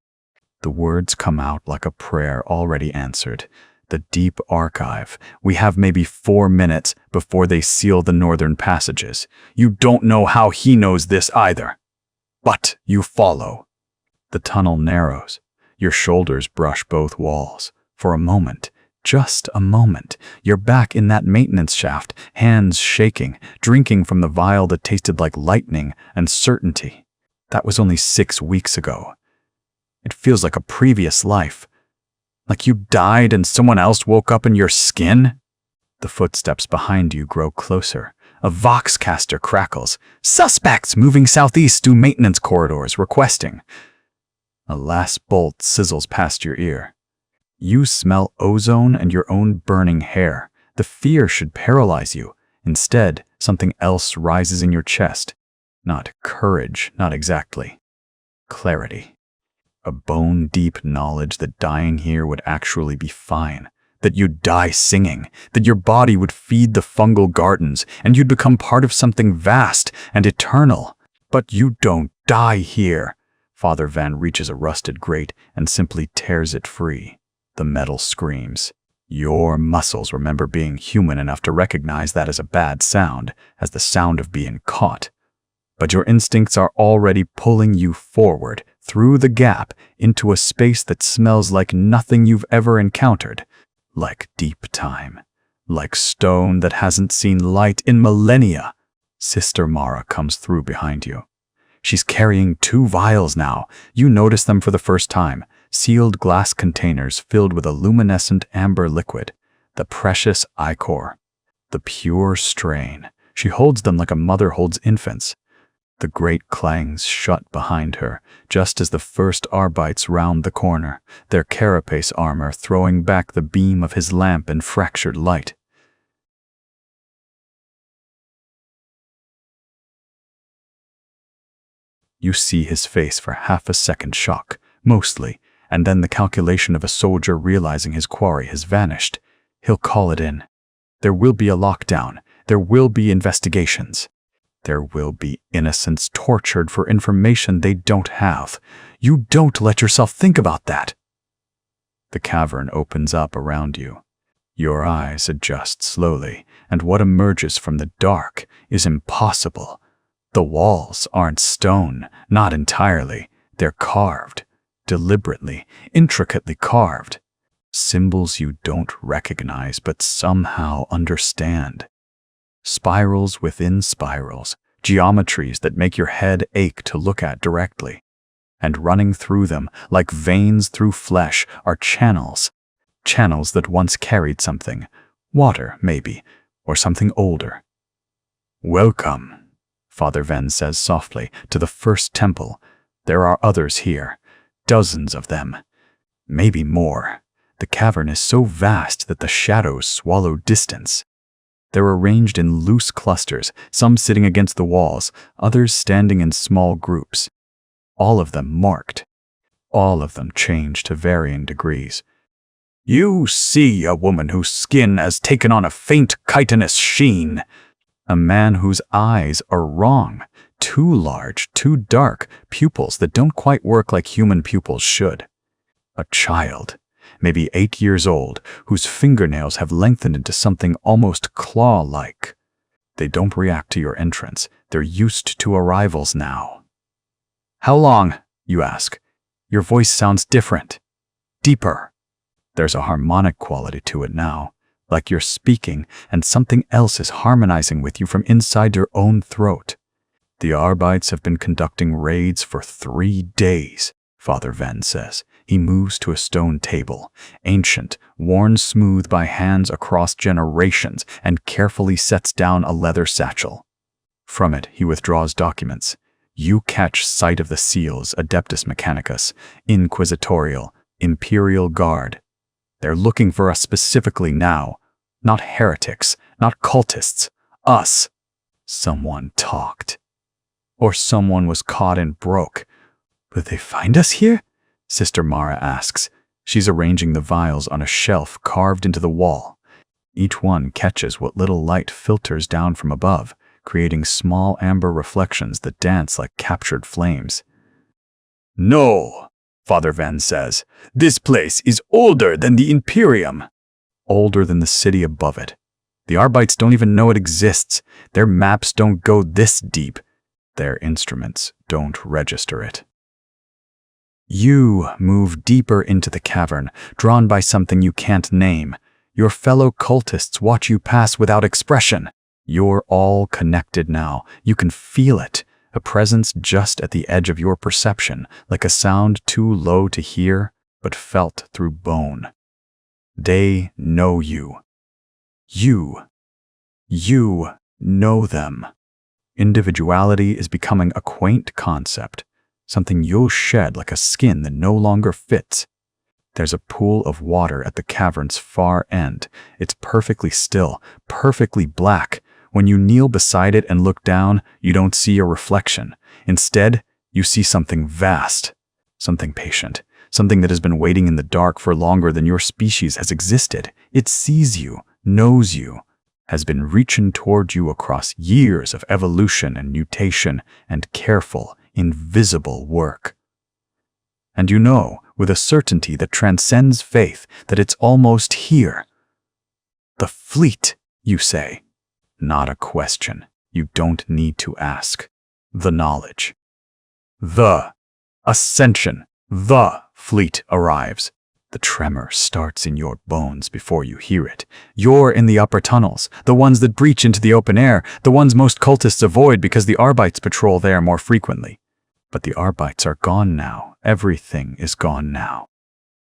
Speaker 1: The words come out like a prayer already answered. The deep archive. We have maybe 4 minutes before they seal the northern passages. You don't know how he knows this either. But you follow. The tunnel narrows. Your shoulders brush both walls. For a moment, just a moment, you're back in that maintenance shaft, hands shaking, drinking from the vial that tasted like lightning and certainty. That was only 6 weeks ago. It feels like a previous life. Like you died and someone else woke up in your skin? The footsteps behind you grow closer. A voxcaster crackles. Suspects moving southeast through maintenance corridors, requesting. A last bolt sizzles past your ear. You smell ozone and your own burning hair. The fear should paralyze you. Instead, something else rises in your chest. Not courage, not exactly. Clarity. A bone-deep knowledge that dying here would actually be fine. That you'd die singing. That your body would feed the fungal gardens, and you'd become part of something vast and eternal. But you don't die here. Father Van reaches a rusted grate and simply tears it free. The metal screams. Your muscles remember being human enough to recognize that as a bad sound, as the sound of being caught. But your instincts are already pulling you forward, through the gap into a space that smells like nothing you've ever encountered, like deep time, like stone that hasn't seen light in millennia. Sister Mara comes through behind you. She's carrying 2 vials now. You notice them for the first time, sealed glass containers filled with a luminescent amber liquid, the precious ichor, the pure strain. She holds them like a mother holds infants. The great clangs shut behind her, just as the first Arbites round the corner, their carapace armor throwing back the beam of his lamp in fractured light. You see his face for half a second shock, mostly, and then the calculation of a soldier realizing his quarry has vanished. He'll call it in. There will be a lockdown. There will be investigations. There will be innocents tortured for information they don't have. You don't let yourself think about that. The cavern opens up around you. Your eyes adjust slowly, and what emerges from the dark is impossible. The walls aren't stone, not entirely. They're carved, deliberately, intricately carved. Symbols you don't recognize but somehow understand. Spirals within spirals, geometries that make your head ache to look at directly. And running through them, like veins through flesh, are channels. Channels that once carried something. Water, maybe, or something older. Welcome, Father Venn says softly, to the first temple. There are others here, dozens of them, maybe more. The cavern is so vast that the shadows swallow distance. They're arranged in loose clusters, some sitting against the walls, others standing in small groups. All of them marked. All of them changed to varying degrees. You see a woman whose skin has taken on a faint chitinous sheen. A man whose eyes are wrong, too large, too dark, pupils that don't quite work like human pupils should. A child, maybe 8 years old, whose fingernails have lengthened into something almost claw-like. They don't react to your entrance. They're used to arrivals now. How long? You ask. Your voice sounds different, deeper. There's a harmonic quality to it now. Like you're speaking, and something else is harmonizing with you from inside your own throat. The Arbites have been conducting raids for 3 days, Father Venn says. He moves to a stone table, ancient, worn smooth by hands across generations, and carefully sets down a leather satchel. From it, he withdraws documents. You catch sight of the seals, Adeptus Mechanicus, Inquisitorial, Imperial Guard. They're looking for us specifically now. Not heretics, not cultists. Us. Someone talked. Or someone was caught and broke. Would they find us here? Sister Mara asks. She's arranging the vials on a shelf carved into the wall. Each one catches what little light filters down from above, creating small amber reflections that dance like captured flames. No, Father Venn says. This place is older than the Imperium. Older than the city above it. The Arbites don't even know it exists. Their maps don't go this deep. Their instruments don't register it. You move deeper into the cavern, drawn by something you can't name. Your fellow cultists watch you pass without expression. You're all connected now. You can feel it. A presence just at the edge of your perception, like a sound too low to hear, but felt through bone. They know you. You know them. Individuality is becoming a quaint concept, something you'll shed like a skin that no longer fits. There's a pool of water at the cavern's far end. It's perfectly still, perfectly black. When you kneel beside it and look down, you don't see a reflection. Instead, you see something vast, something patient, something that has been waiting in the dark for longer than your species has existed. It sees you, knows you, has been reaching toward you across years of evolution and mutation and careful, invisible work. And you know, with a certainty that transcends faith, that it's almost here. The fleet, you say. Not a question. You don't need to ask. The knowledge. Ascension. The fleet arrives. The tremor starts in your bones before you hear it. You're in the upper tunnels, the ones that breach into the open air, the ones most cultists avoid because the Arbites patrol there more frequently. But the Arbites are gone now. Everything is gone now.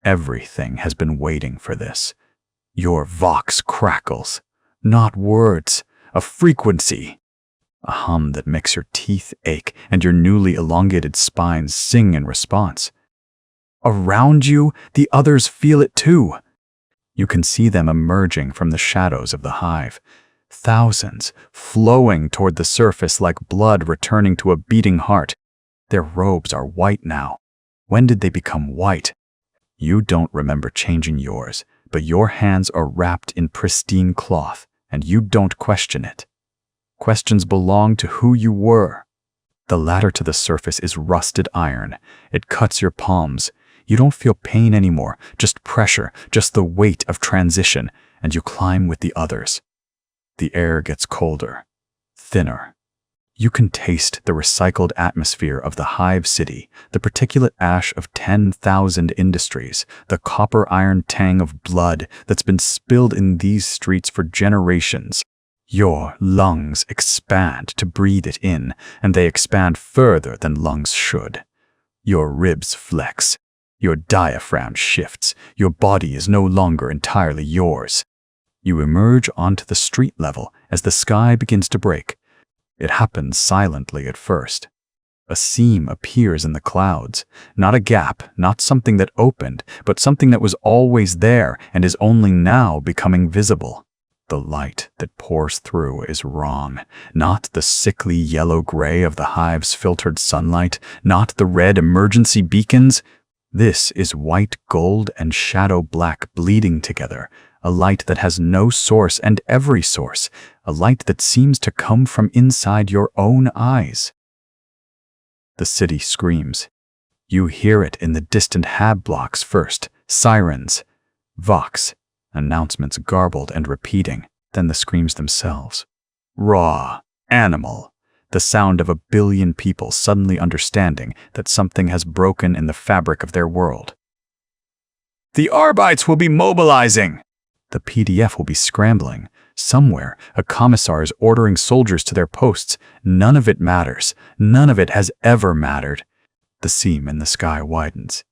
Speaker 1: Everything has been waiting for this. Your vox crackles. Not words, a frequency. A hum that makes your teeth ache and your newly elongated spines sing in response. Around you, the others feel it too. You can see them emerging from the shadows of the hive. Thousands, flowing toward the surface like blood returning to a beating heart. Their robes are white now. When did they become white? You don't remember changing yours, but your hands are wrapped in pristine cloth, and you don't question it. Questions belong to who you were. The ladder to the surface is rusted iron. It cuts your palms. You don't feel pain anymore, just pressure, just the weight of transition, and you climb with the others. The air gets colder, thinner. You can taste the recycled atmosphere of the hive city, the particulate ash of 10,000 industries, the copper iron tang of blood that's been spilled in these streets for generations. Your lungs expand to breathe it in, and they expand further than lungs should. Your ribs flex. Your diaphragm shifts. Your body is no longer entirely yours. You emerge onto the street level as the sky begins to break. It happens silently at first. A seam appears in the clouds. Not a gap, not something that opened, but something that was always there and is only now becoming visible. The light that pours through is wrong. Not the sickly yellow-gray of the hive's filtered sunlight, not the red emergency beacons. This is white gold and shadow black bleeding together, a light that has no source and every source, a light that seems to come from inside your own eyes. The city screams. You hear it in the distant hab blocks first, sirens, vox, announcements garbled and repeating, then the screams themselves. Raw, animal. The sound of a billion people suddenly understanding that something has broken in the fabric of their world. The Arbites will be mobilizing! The PDF will be scrambling. Somewhere, a commissar is ordering soldiers to their posts. None of it matters. None of it has ever mattered. The seam in the sky widens.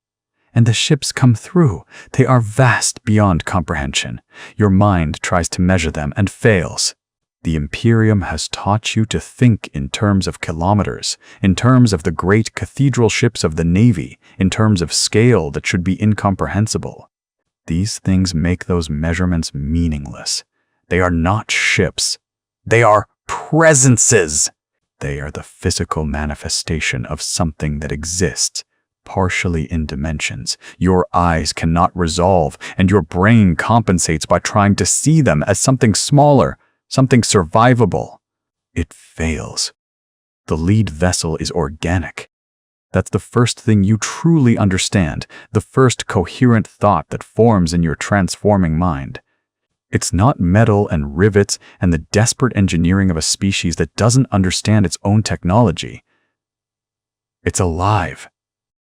Speaker 1: And the ships come through. They are vast beyond comprehension. Your mind tries to measure them and fails. The Imperium has taught you to think in terms of kilometers, in terms of the great cathedral ships of the Navy, in terms of scale that should be incomprehensible. These things make those measurements meaningless. They are not ships. They are presences. They are the physical manifestation of something that exists, partially in dimensions. Your eyes cannot resolve, and your brain compensates by trying to see them as something smaller, something survivable. It fails. The lead vessel is organic. That's the first thing you truly understand, the first coherent thought that forms in your transforming mind. It's not metal and rivets and the desperate engineering of a species that doesn't understand its own technology. It's alive.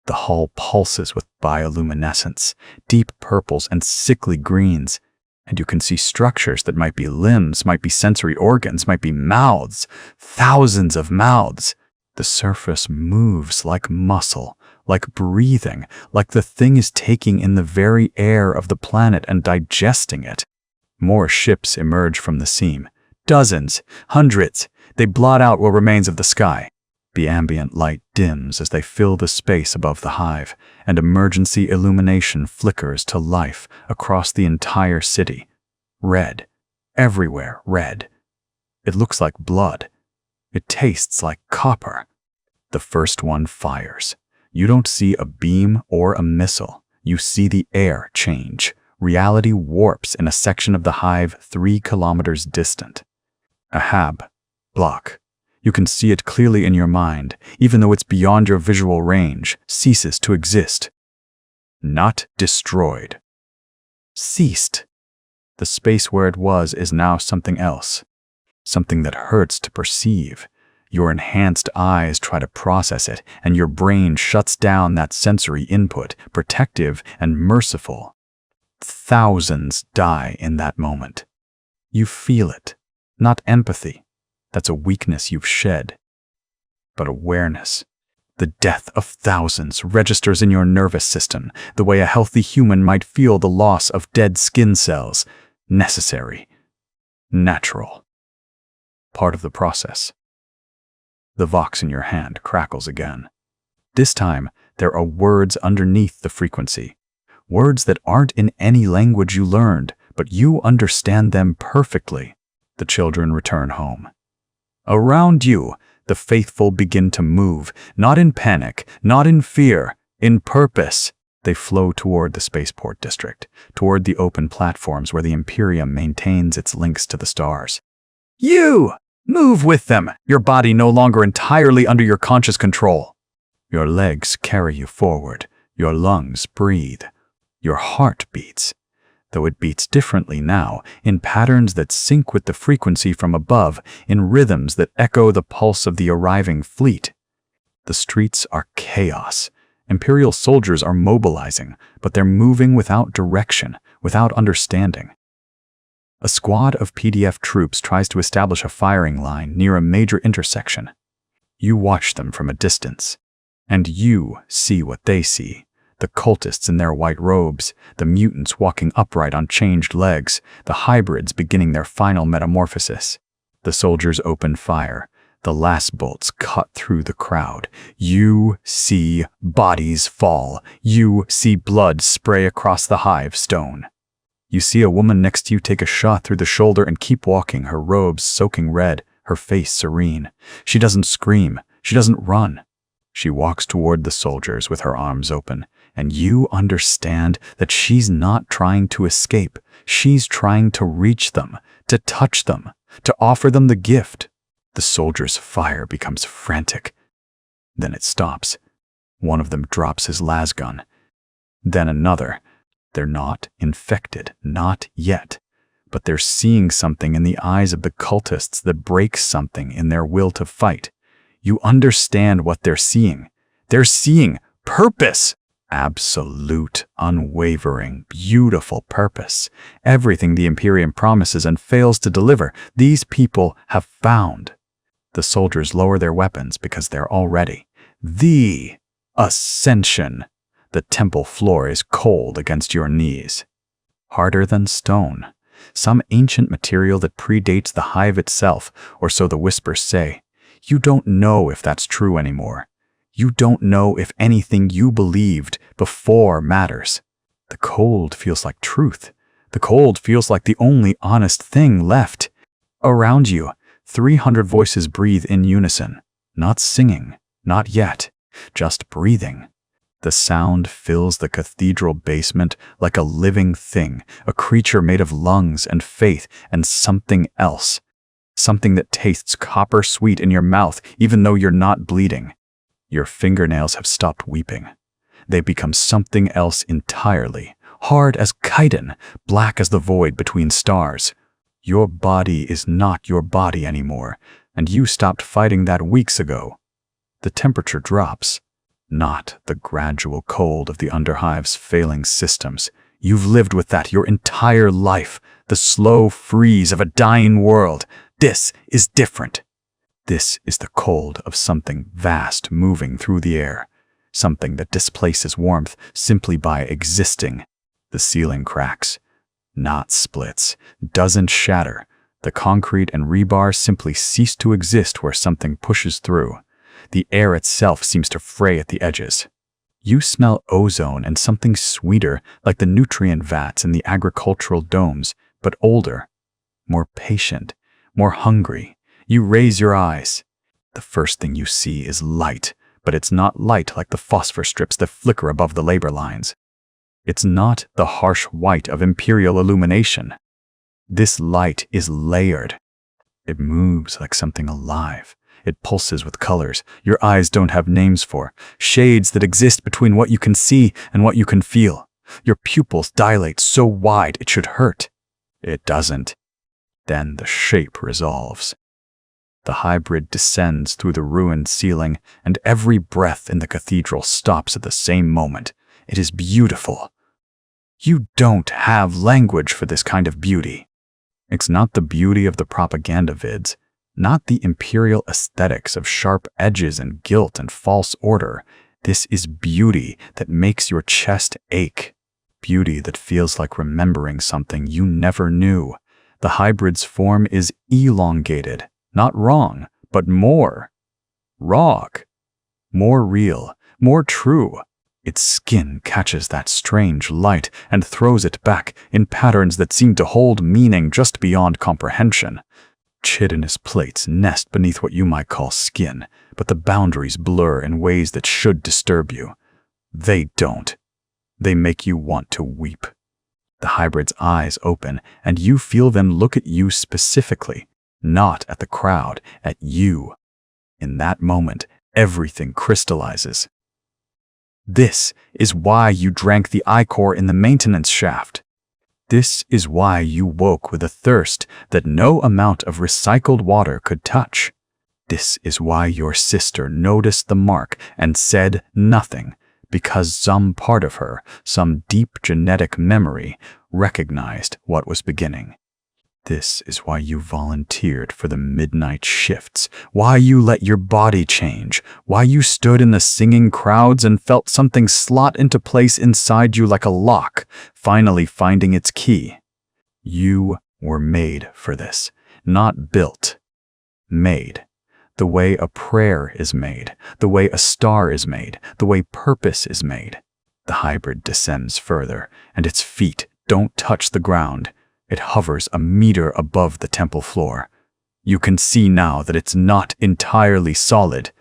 Speaker 1: The hull pulses with bioluminescence, deep purples and sickly greens. And you can see structures that might be limbs, might be sensory organs, might be mouths, thousands of mouths. The surface moves like muscle, like breathing, like the thing is taking in the very air of the planet and digesting it. More ships emerge from the seam. Dozens, hundreds. They blot out what remains of the sky. The ambient light dims as they fill the space above the hive, and emergency illumination flickers to life across the entire city. Red. Everywhere red. It looks like blood. It tastes like copper. The first one fires. You don't see a beam or a missile. You see the air change. Reality warps in a section of the hive 3 kilometers distant. A hab block. You can see it clearly in your mind, even though it's beyond your visual range, ceases to exist. Not destroyed. Ceased. The space where it was is now something else. Something that hurts to perceive. Your enhanced eyes try to process it, and your brain shuts down that sensory input, protective and merciful. Thousands die in that moment. You feel it. Not empathy. That's a weakness you've shed. But awareness. The death of thousands registers in your nervous system, the way a healthy human might feel the loss of dead skin cells. Necessary. Natural. Part of the process. The vox in your hand crackles again. This time, there are words underneath the frequency. Words that aren't in any language you learned, but you understand them perfectly. The children return home. Around you, the faithful begin to move, not in panic, not in fear, in purpose. They flow toward the spaceport district, toward the open platforms where the Imperium maintains its links to the stars. You! Move with them, your body no longer entirely under your conscious control. Your legs carry you forward, your lungs breathe, your heart beats. Though it beats differently now, in patterns that sync with the frequency from above, in rhythms that echo the pulse of the arriving fleet. The streets are chaos. Imperial soldiers are mobilizing, but they're moving without direction, without understanding. A squad of PDF troops tries to establish a firing line near a major intersection. You watch them from a distance, and you see what they see. The cultists in their white robes, the mutants walking upright on changed legs, the hybrids beginning their final metamorphosis. The soldiers open fire. The last bolts cut through the crowd. You see bodies fall. You see blood spray across the hive stone. You see a woman next to you take a shot through the shoulder and keep walking, her robes soaking red, her face serene. She doesn't scream. She doesn't run. She walks toward the soldiers with her arms open, and you understand that she's not trying to escape. She's trying to reach them, to touch them, to offer them the gift. The soldiers' fire becomes frantic. Then it stops. One of them drops his lasgun. Then another. They're not infected, not yet. But they're seeing something in the eyes of the cultists that breaks something in their will to fight. You understand what they're seeing. They're seeing purpose. Absolute, unwavering, beautiful purpose. Everything the Imperium promises and fails to deliver, these people have found. The soldiers lower their weapons because they're all ready. The ascension. The temple floor is cold against your knees. Harder than stone. Some ancient material that predates the hive itself, or so the whispers say. You don't know if that's true anymore. You don't know if anything you believed before matters. The cold feels like truth. The cold feels like the only honest thing left. Around you, 300 voices breathe in unison. Not singing, not yet, just breathing. The sound fills the cathedral basement like a living thing, a creature made of lungs and faith and something else. Something that tastes copper sweet in your mouth even though you're not bleeding. Your fingernails have stopped weeping. They become something else entirely, hard as chitin, black as the void between stars. Your body is not your body anymore, and you stopped fighting that weeks ago. The temperature drops. Not the gradual cold of the underhive's failing systems. You've lived with that your entire life, the slow freeze of a dying world. This is different. This is the cold of something vast moving through the air, something that displaces warmth simply by existing. The ceiling cracks, not splits, doesn't shatter. The concrete and rebar simply cease to exist where something pushes through. The air itself seems to fray at the edges. You smell ozone and something sweeter, like the nutrient vats in the agricultural domes, but older, more patient, more hungry. You raise your eyes. The first thing you see is light, but it's not light like the phosphor strips that flicker above the labor lines. It's not the harsh white of imperial illumination. This light is layered. It moves like something alive. It pulses with colors your eyes don't have names for, shades that exist between what you can see and what you can feel. Your pupils dilate so wide it should hurt. It doesn't. Then the shape resolves. The hybrid descends through the ruined ceiling, and every breath in the cathedral stops at the same moment. It is beautiful. You don't have language for this kind of beauty. It's not the beauty of the propaganda vids, not the imperial aesthetics of sharp edges and guilt and false order. This is beauty that makes your chest ache. Beauty that feels like remembering something you never knew. The hybrid's form is elongated, not wrong, but more raw, more real, more true. Its skin catches that strange light and throws it back in patterns that seem to hold meaning just beyond comprehension. Chitinous plates nest beneath what you might call skin, but the boundaries blur in ways that should disturb you. They don't. They make you want to weep. The hybrid's eyes open, and you feel them look at you specifically, not at the crowd, at you. In that moment, everything crystallizes. This is why you drank the ichor in the maintenance shaft. This is why you woke with a thirst that no amount of recycled water could touch. This is why your sister noticed the mark and said nothing, because some part of her, some deep genetic memory, recognized what was beginning. This is why you volunteered for the midnight shifts, why you let your body change, why you stood in the singing crowds and felt something slot into place inside you like a lock, finally finding its key. You were made for this, not built. Made. The way a prayer is made, the way a star is made, the way purpose is made. The hybrid descends further, and its feet don't touch the ground. It hovers a meter above the temple floor. You can see now that it's not entirely solid.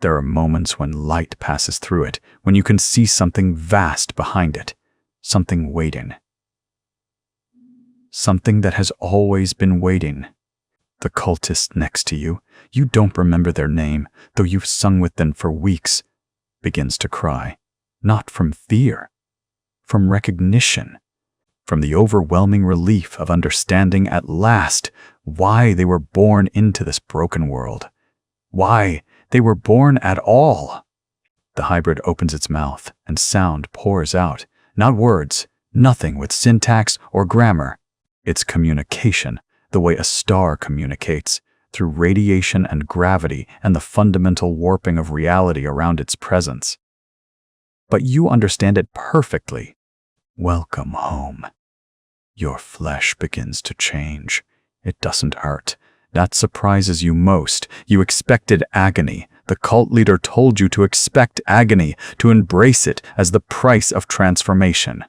Speaker 1: There are moments when light passes through it, when you can see something vast behind it, something waiting. Something that has always been waiting. The cultist next to you, you don't remember their name, though you've sung with them for weeks, begins to cry, not from fear, from recognition. From the overwhelming relief of understanding at last why they were born into this broken world, why they were born at all. The hybrid opens its mouth and sound pours out, not words, nothing with syntax or grammar. It's communication, the way a star communicates, through radiation and gravity and the fundamental warping of reality around its presence. But you understand it perfectly. Welcome home. Your flesh begins to change. It doesn't hurt. That surprises you most. You expected agony. The cult leader told you to expect agony, to embrace it as the price of transformation.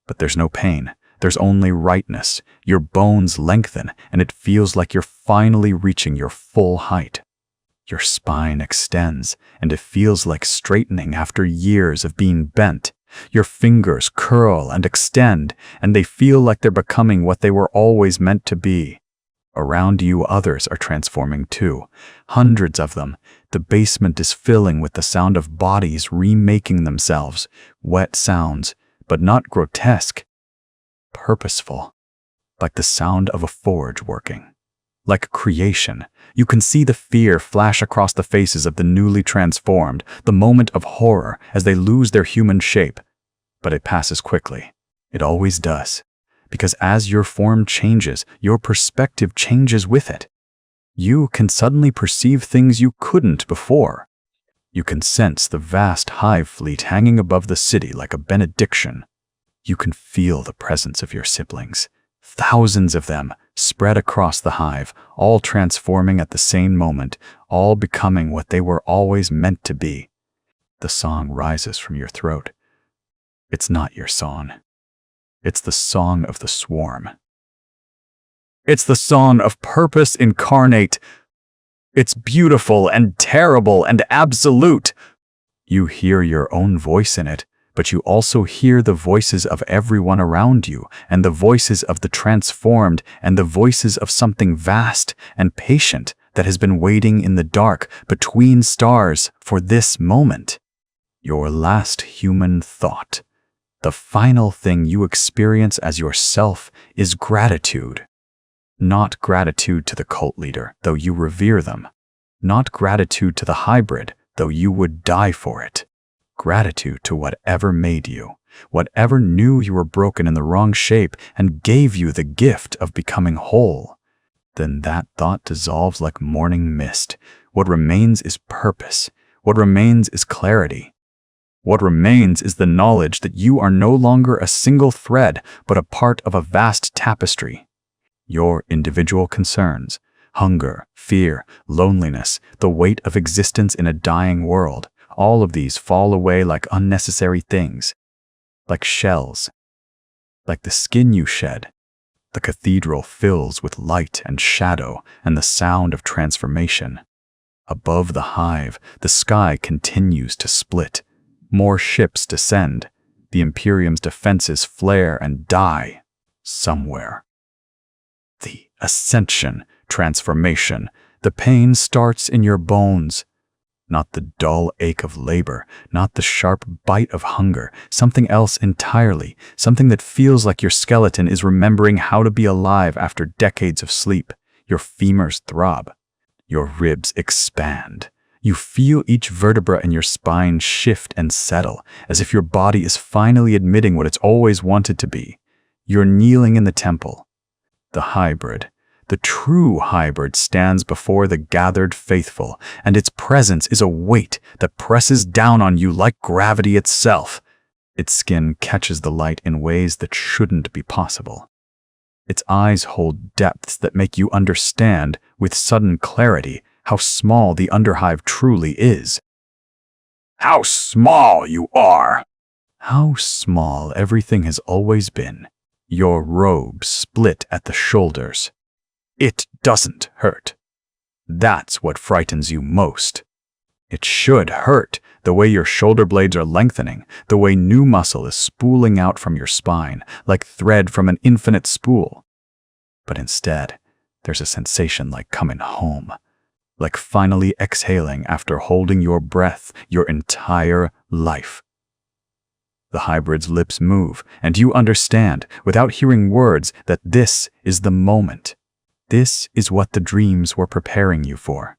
Speaker 1: But there's no pain. There's only rightness. Your bones lengthen, and it feels like you're finally reaching your full height. Your spine extends, and it feels like straightening after years of being bent. Your fingers curl and extend, and they feel like they're becoming what they were always meant to be. Around you, others are transforming too. Hundreds of them. The basement is filling with the sound of bodies remaking themselves. Wet sounds, but not grotesque. Purposeful. Like the sound of a forge working. Like creation. You can see the fear flash across the faces of the newly transformed, the moment of horror as they lose their human shape. But it passes quickly. It always does. Because as your form changes, your perspective changes with it. You can suddenly perceive things you couldn't before. You can sense the vast hive fleet hanging above the city like a benediction. You can feel the presence of your siblings. Thousands of them spread across the hive, all transforming at the same moment, all becoming what they were always meant to be. The song rises from your throat. It's not your song. It's the song of the swarm. It's the song of purpose incarnate. It's beautiful and terrible and absolute. You hear your own voice in it, but you also hear the voices of everyone around you, and the voices of the transformed, and the voices of something vast and patient that has been waiting in the dark between stars for this moment. Your last human thought, the final thing you experience as yourself, is gratitude. Not gratitude to the cult leader, though you revere them. Not gratitude to the hybrid, though you would die for it. Gratitude to whatever made you, whatever knew you were broken in the wrong shape and gave you the gift of becoming whole. Then that thought dissolves like morning mist. What remains is purpose. What remains is clarity. What remains is the knowledge that you are no longer a single thread, but a part of a vast tapestry. Your individual concerns, hunger, fear, loneliness, the weight of existence in a dying world, all of these fall away like unnecessary things, like shells, like the skin you shed. The cathedral fills with light and shadow and the sound of transformation. Above the hive, the sky continues to split. More ships descend. The Imperium's defenses flare and die somewhere. The ascension, transformation, the pain starts in your bones. Not the dull ache of labor, not the sharp bite of hunger, something else entirely, something that feels like your skeleton is remembering how to be alive after decades of sleep. Your femurs throb. Your ribs expand. You feel each vertebra in your spine shift and settle, as if your body is finally admitting what it's always wanted to be. You're kneeling in the temple. The hybrid, the true hybrid, stands before the gathered faithful, and its presence is a weight that presses down on you like gravity itself. Its skin catches the light in ways that shouldn't be possible. Its eyes hold depths that make you understand, with sudden clarity, how small the underhive truly is. How small you are! How small everything has always been. Your robe split at the shoulders. It doesn't hurt. That's what frightens you most. It should hurt, the way your shoulder blades are lengthening, the way new muscle is spooling out from your spine, like thread from an infinite spool. But instead, there's a sensation like coming home, like finally exhaling after holding your breath your entire life. The hybrid's lips move, and you understand, without hearing words, that this is the moment. This is what the dreams were preparing you for.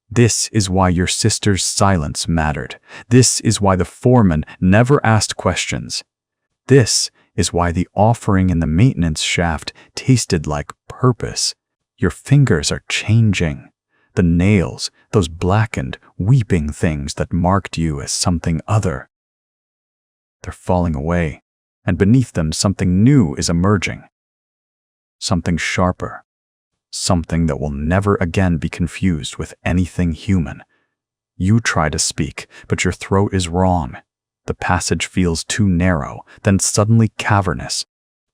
Speaker 1: This is why your sister's silence mattered. This is why the foreman never asked questions. This is why the offering in the maintenance shaft tasted like purpose. Your fingers are changing. The nails, those blackened, weeping things that marked you as something other. They're falling away, and beneath them something new is emerging. Something sharper. Something that will never again be confused with anything human. You try to speak, but your throat is wrong. The passage feels too narrow, then suddenly cavernous.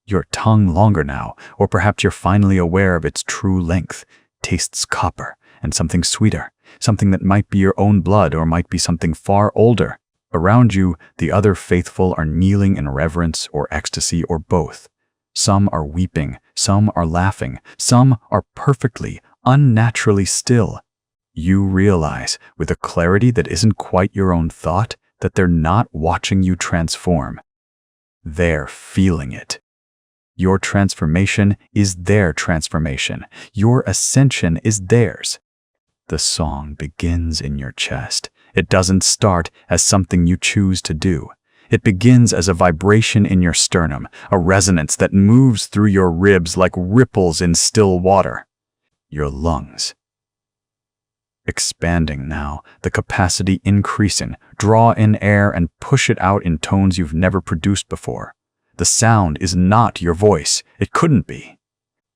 Speaker 1: Your tongue longer now, or perhaps you're finally aware of its true length, tastes copper and something sweeter, something that might be your own blood or might be something far older. Around you, the other faithful are kneeling in reverence or ecstasy or both. Some are weeping, some are laughing, some are perfectly, unnaturally still. You realize, with a clarity that isn't quite your own thought, that they're not watching you transform. They're feeling it. Your transformation is their transformation. Your ascension is theirs. The song begins in your chest. It doesn't start as something you choose to do. It begins as a vibration in your sternum, a resonance that moves through your ribs like ripples in still water. Your lungs. Expanding now, the capacity increasing, draw in air and push it out in tones you've never produced before. The sound is not your voice. It couldn't be.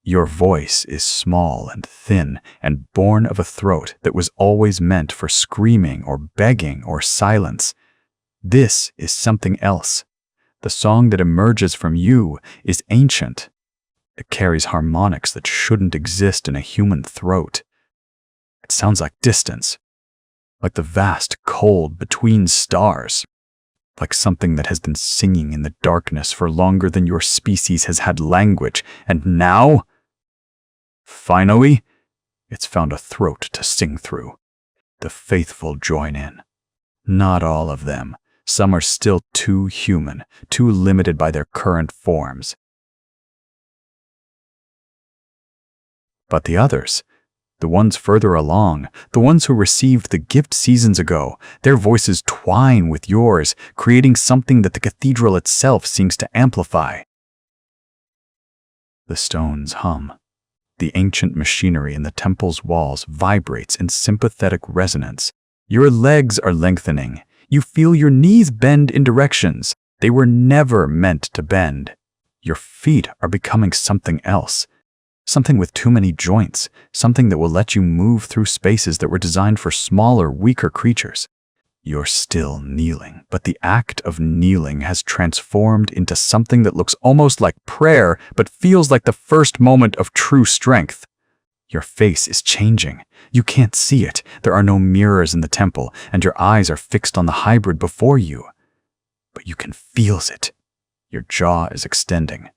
Speaker 1: Your voice is small and thin and born of a throat that was always meant for screaming or begging or silence. This is something else. The song that emerges from you is ancient. It carries harmonics that shouldn't exist in a human throat. It sounds like distance, like the vast cold between stars, like something that has been singing in the darkness for longer than your species has had language, and now, finally, it's found a throat to sing through. The faithful join in. Not all of them. Some are still too human, too limited by their current forms. But the others, the ones further along, the ones who received the gift seasons ago, their voices twine with yours, creating something that the cathedral itself seems to amplify. The stones hum. The ancient machinery in the temple's walls vibrates in sympathetic resonance. Your legs are lengthening. You feel your knees bend in directions they were never meant to bend. Your feet are becoming something else. Something with too many joints, something that will let you move through spaces that were designed for smaller, weaker creatures. You're still kneeling, but the act of kneeling has transformed into something that looks almost like prayer, but feels like the first moment of true strength. Your face is changing. You can't see it. There are no mirrors in the temple, and your eyes are fixed on the hybrid before you. But you can feel it. Your jaw is extending.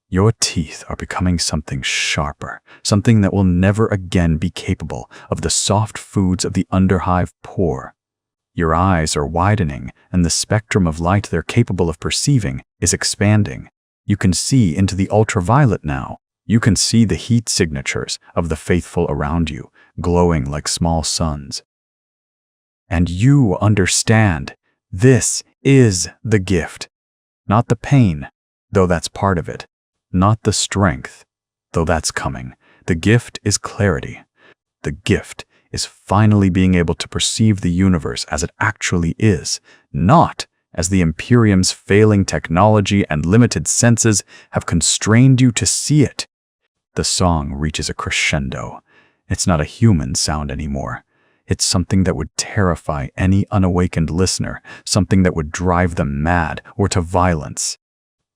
Speaker 1: Your teeth are becoming something sharper, something that will never again be capable of the soft foods of the underhive poor. Your eyes are widening, and the spectrum of light they're capable of perceiving is expanding. You can see into the ultraviolet now. You can see the heat signatures of the faithful around you, glowing like small suns. And you understand, this is the gift. Not the pain, though that's part of it. Not the strength, though that's coming. The gift is clarity. The gift is finally being able to perceive the universe as it actually is, not as the Imperium's failing technology and limited senses have constrained you to see it. The song reaches a crescendo. It's not a human sound anymore. It's something that would terrify any unawakened listener, something that would drive them mad or to violence.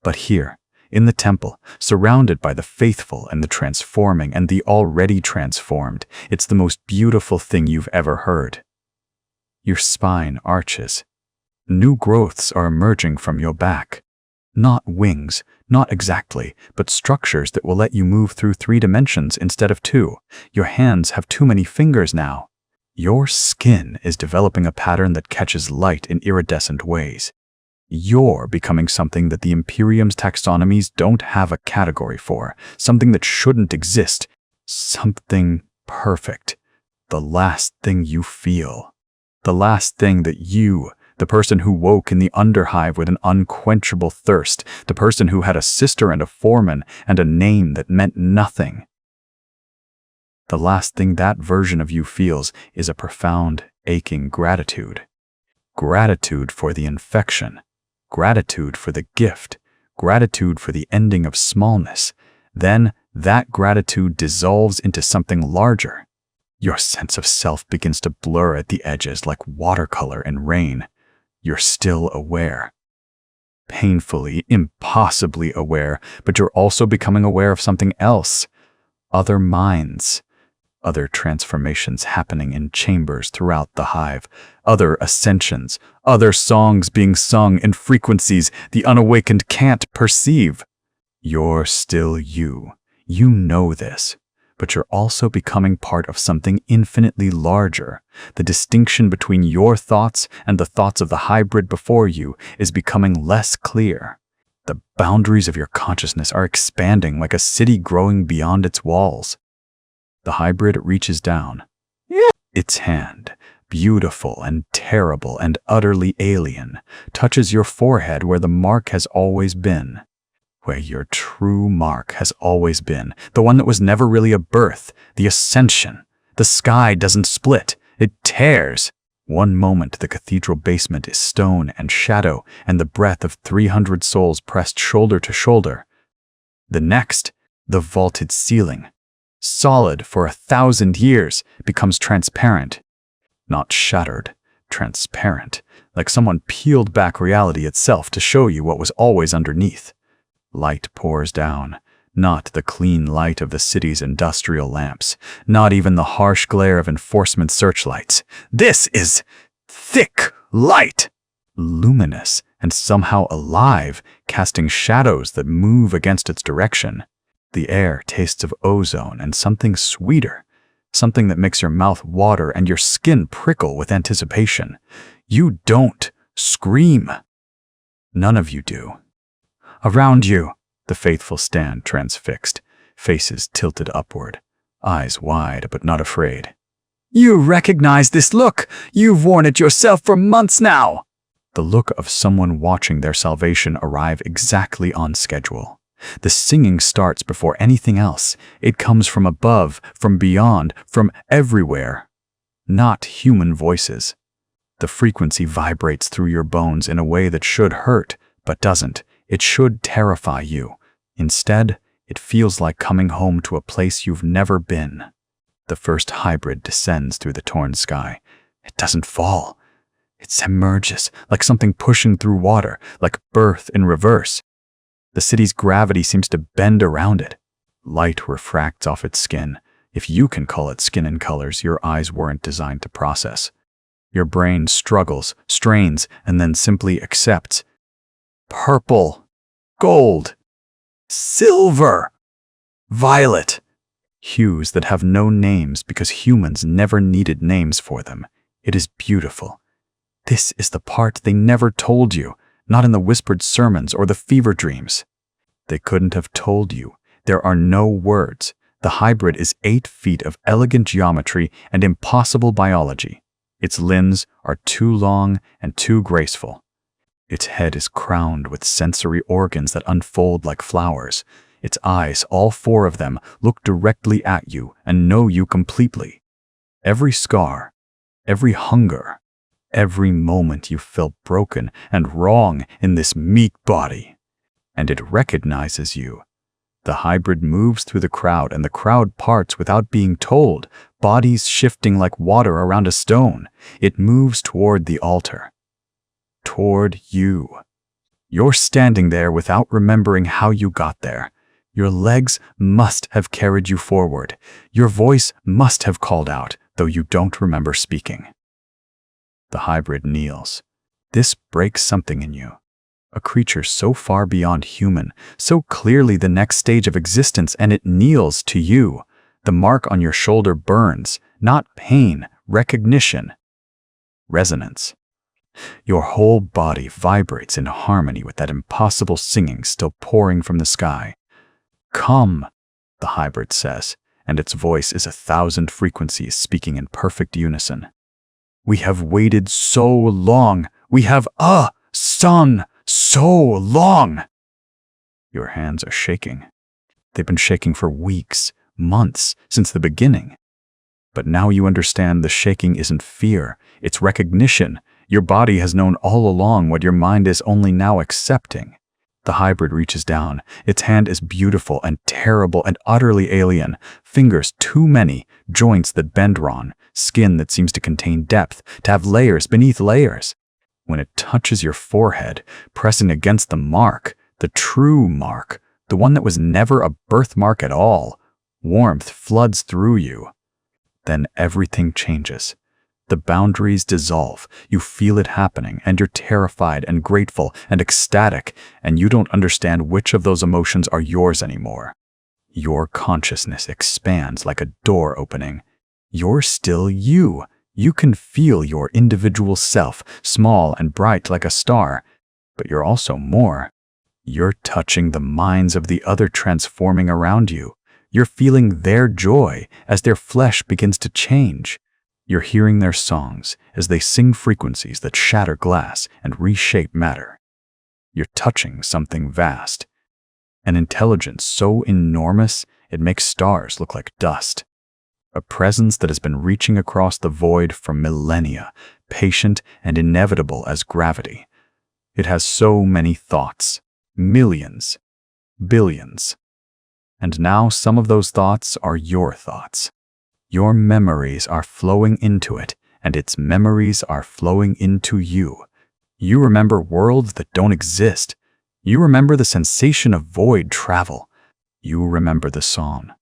Speaker 1: But here, in the temple, surrounded by the faithful and the transforming and the already transformed, it's the most beautiful thing you've ever heard. Your spine arches. New growths are emerging from your back. Not wings, not exactly, but structures that will let you move through 3 dimensions instead of 2. Your hands have too many fingers now. Your skin is developing a pattern that catches light in iridescent ways. You're becoming something that the Imperium's taxonomies don't have a category for, something that shouldn't exist, something perfect. The last thing you feel. The last thing that you, the person who woke in the underhive with an unquenchable thirst, the person who had a sister and a foreman and a name that meant nothing. The last thing that version of you feels is a profound, aching gratitude. Gratitude for the infection. Gratitude for the gift, gratitude for the ending of smallness. Then that gratitude dissolves into something larger. Your sense of self begins to blur at the edges like watercolor in rain. You're still aware. Painfully, impossibly aware, but you're also becoming aware of something else. Other minds. Other transformations happening in chambers throughout the hive, other ascensions, other songs being sung in frequencies the unawakened can't perceive. You're still you. You know this, but you're also becoming part of something infinitely larger. The distinction between your thoughts and the thoughts of the hybrid before you is becoming less clear. The boundaries of your consciousness are expanding like a city growing beyond its walls. The hybrid reaches down. Its hand, beautiful and terrible and utterly alien, touches your forehead where the mark has always been. Where your true mark has always been. The one that was never really a birth. The ascension. The sky doesn't split. It tears. One moment the cathedral basement is stone and shadow and the breath of 300 souls pressed shoulder to shoulder. The next, the vaulted ceiling, solid for 1,000 years, becomes transparent. Not shattered, transparent, like someone peeled back reality itself to show you what was always underneath. Light pours down, not the clean light of the city's industrial lamps, not even the harsh glare of enforcement searchlights. This is thick light, luminous and somehow alive, casting shadows that move against its direction. The air tastes of ozone and something sweeter, something that makes your mouth water and your skin prickle with anticipation. You don't scream. None of you do. Around you, the faithful stand transfixed, faces tilted upward. eyes wide but not afraid.
Speaker 2: You recognize this look. You've worn it yourself for months now.
Speaker 1: The look of someone watching their salvation arrive exactly on schedule. The singing starts before anything else. It comes from above, from beyond, from everywhere. Not human voices. The frequency vibrates through your bones in a way that should hurt, but doesn't. It should terrify you. Instead, it feels like coming home to a place you've never been. The first hybrid descends through the torn sky. It doesn't fall. It submerges, like something pushing through water, like birth in reverse. The city's gravity seems to bend around it. Light refracts off its skin. If you can call it skin in colors your eyes weren't designed to process. Your brain struggles, strains, and then simply accepts. Purple, gold, silver, violet. Hues that have no names because humans never needed names for them. It is beautiful. This is the part they never told you, not in the whispered sermons or the fever dreams. They couldn't have told you. There are no words. The hybrid is 8 feet of elegant geometry and impossible biology. Its limbs are too long and too graceful. Its head is crowned with sensory organs that unfold like flowers. Its eyes, all 4 of them, look directly at you and know you completely. Every scar, every hunger, every moment you felt broken and wrong in this meat body. And it recognizes you. The hybrid moves through the crowd and the crowd parts without being told, bodies shifting like water around a stone. It moves toward the altar. Toward you. You're standing there without remembering how you got there. Your legs must have carried you forward. Your voice must have called out, though you don't remember speaking. The hybrid kneels. This breaks something in you. A creature so far beyond human, so clearly the next stage of existence, and it kneels to you. The mark on your shoulder burns, not pain, recognition, resonance. Your whole body vibrates in harmony with that impossible singing still pouring from the sky. Come, the hybrid says, and its voice is 1,000 frequencies speaking in perfect unison. We have waited so long. We have sung so long. Your hands are shaking. They've been shaking for weeks, months, since the beginning. But now you understand the shaking isn't fear, it's recognition. Your body has known all along what your mind is only now accepting. The hybrid reaches down. Its hand is beautiful and terrible and utterly alien. Fingers too many, joints that bend wrong, skin that seems to contain depth, to have layers beneath layers. When it touches your forehead, pressing against the mark, the true mark, the one that was never a birthmark at all, warmth floods through you. Then everything changes. The boundaries dissolve, you feel it happening, and you're terrified and grateful and ecstatic, and you don't understand which of those emotions are yours anymore. Your consciousness expands like a door opening. You're still you. You can feel your individual self, small and bright like a star, but you're also more. You're touching the minds of the other transforming around you. You're feeling their joy as their flesh begins to change. You're hearing their songs as they sing frequencies that shatter glass and reshape matter. You're touching something vast, an intelligence so enormous it makes stars look like dust. A presence that has been reaching across the void for millennia, patient and inevitable as gravity. It has so many thoughts, millions, billions. And now some of those thoughts are your thoughts. Your memories are flowing into it, and its memories are flowing into you. You remember worlds that don't exist. You remember the sensation of void travel. You remember the song.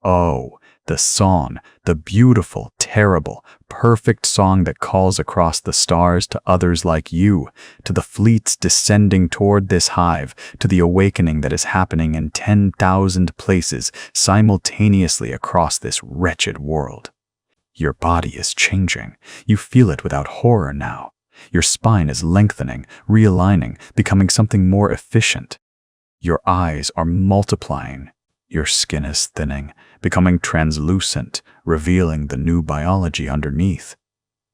Speaker 1: Oh, the song, the beautiful, terrible, perfect song that calls across the stars to others like you, to the fleets descending toward this hive, to the awakening that is happening in 10,000 places simultaneously across this wretched world. Your body is changing. You feel it without horror now. Your spine is lengthening, realigning, becoming something more efficient. Your eyes are multiplying. Your skin is thinning, becoming translucent, revealing the new biology underneath.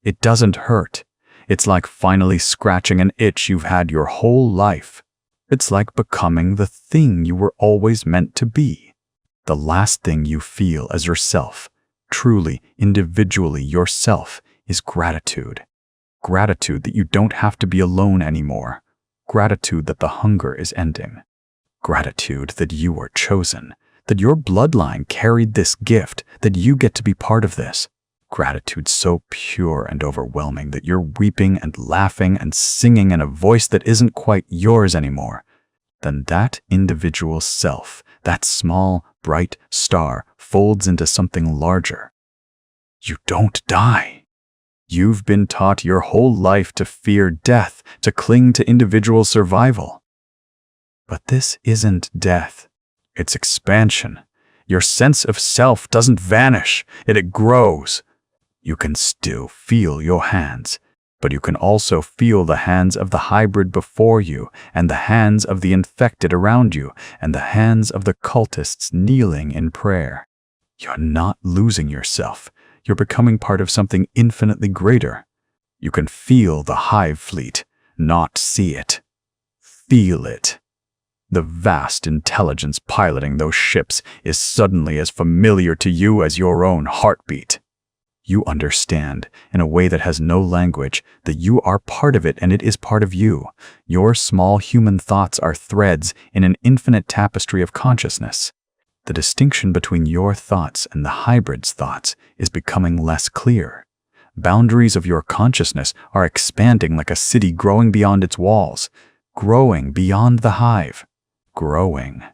Speaker 1: It doesn't hurt. It's like finally scratching an itch you've had your whole life. It's like becoming the thing you were always meant to be. The last thing you feel as yourself, truly, individually yourself, is gratitude. Gratitude that you don't have to be alone anymore. Gratitude that the hunger is ending. Gratitude that you are chosen, that your bloodline carried this gift, that you get to be part of this. Gratitude so pure and overwhelming that you're weeping and laughing and singing in a voice that isn't quite yours anymore. Then that individual self, that small, bright star, folds into something larger. You don't die. You've been taught your whole life to fear death, to cling to individual survival. But this isn't death. It's expansion. Your sense of self doesn't vanish, it grows. You can still feel your hands, but you can also feel the hands of the hybrid before you, and the hands of the infected around you, and the hands of the cultists kneeling in prayer. You're not losing yourself. You're becoming part of something infinitely greater. You can feel the hive fleet, not see it. Feel it. The vast intelligence piloting those ships is suddenly as familiar to you as your own heartbeat. You understand, in a way that has no language, that you are part of it and it is part of you. Your small human thoughts are threads in an infinite tapestry of consciousness. The distinction between your thoughts and the hybrid's thoughts is becoming less clear. Boundaries of your consciousness are expanding like a city growing beyond its walls, growing beyond the hive, growing.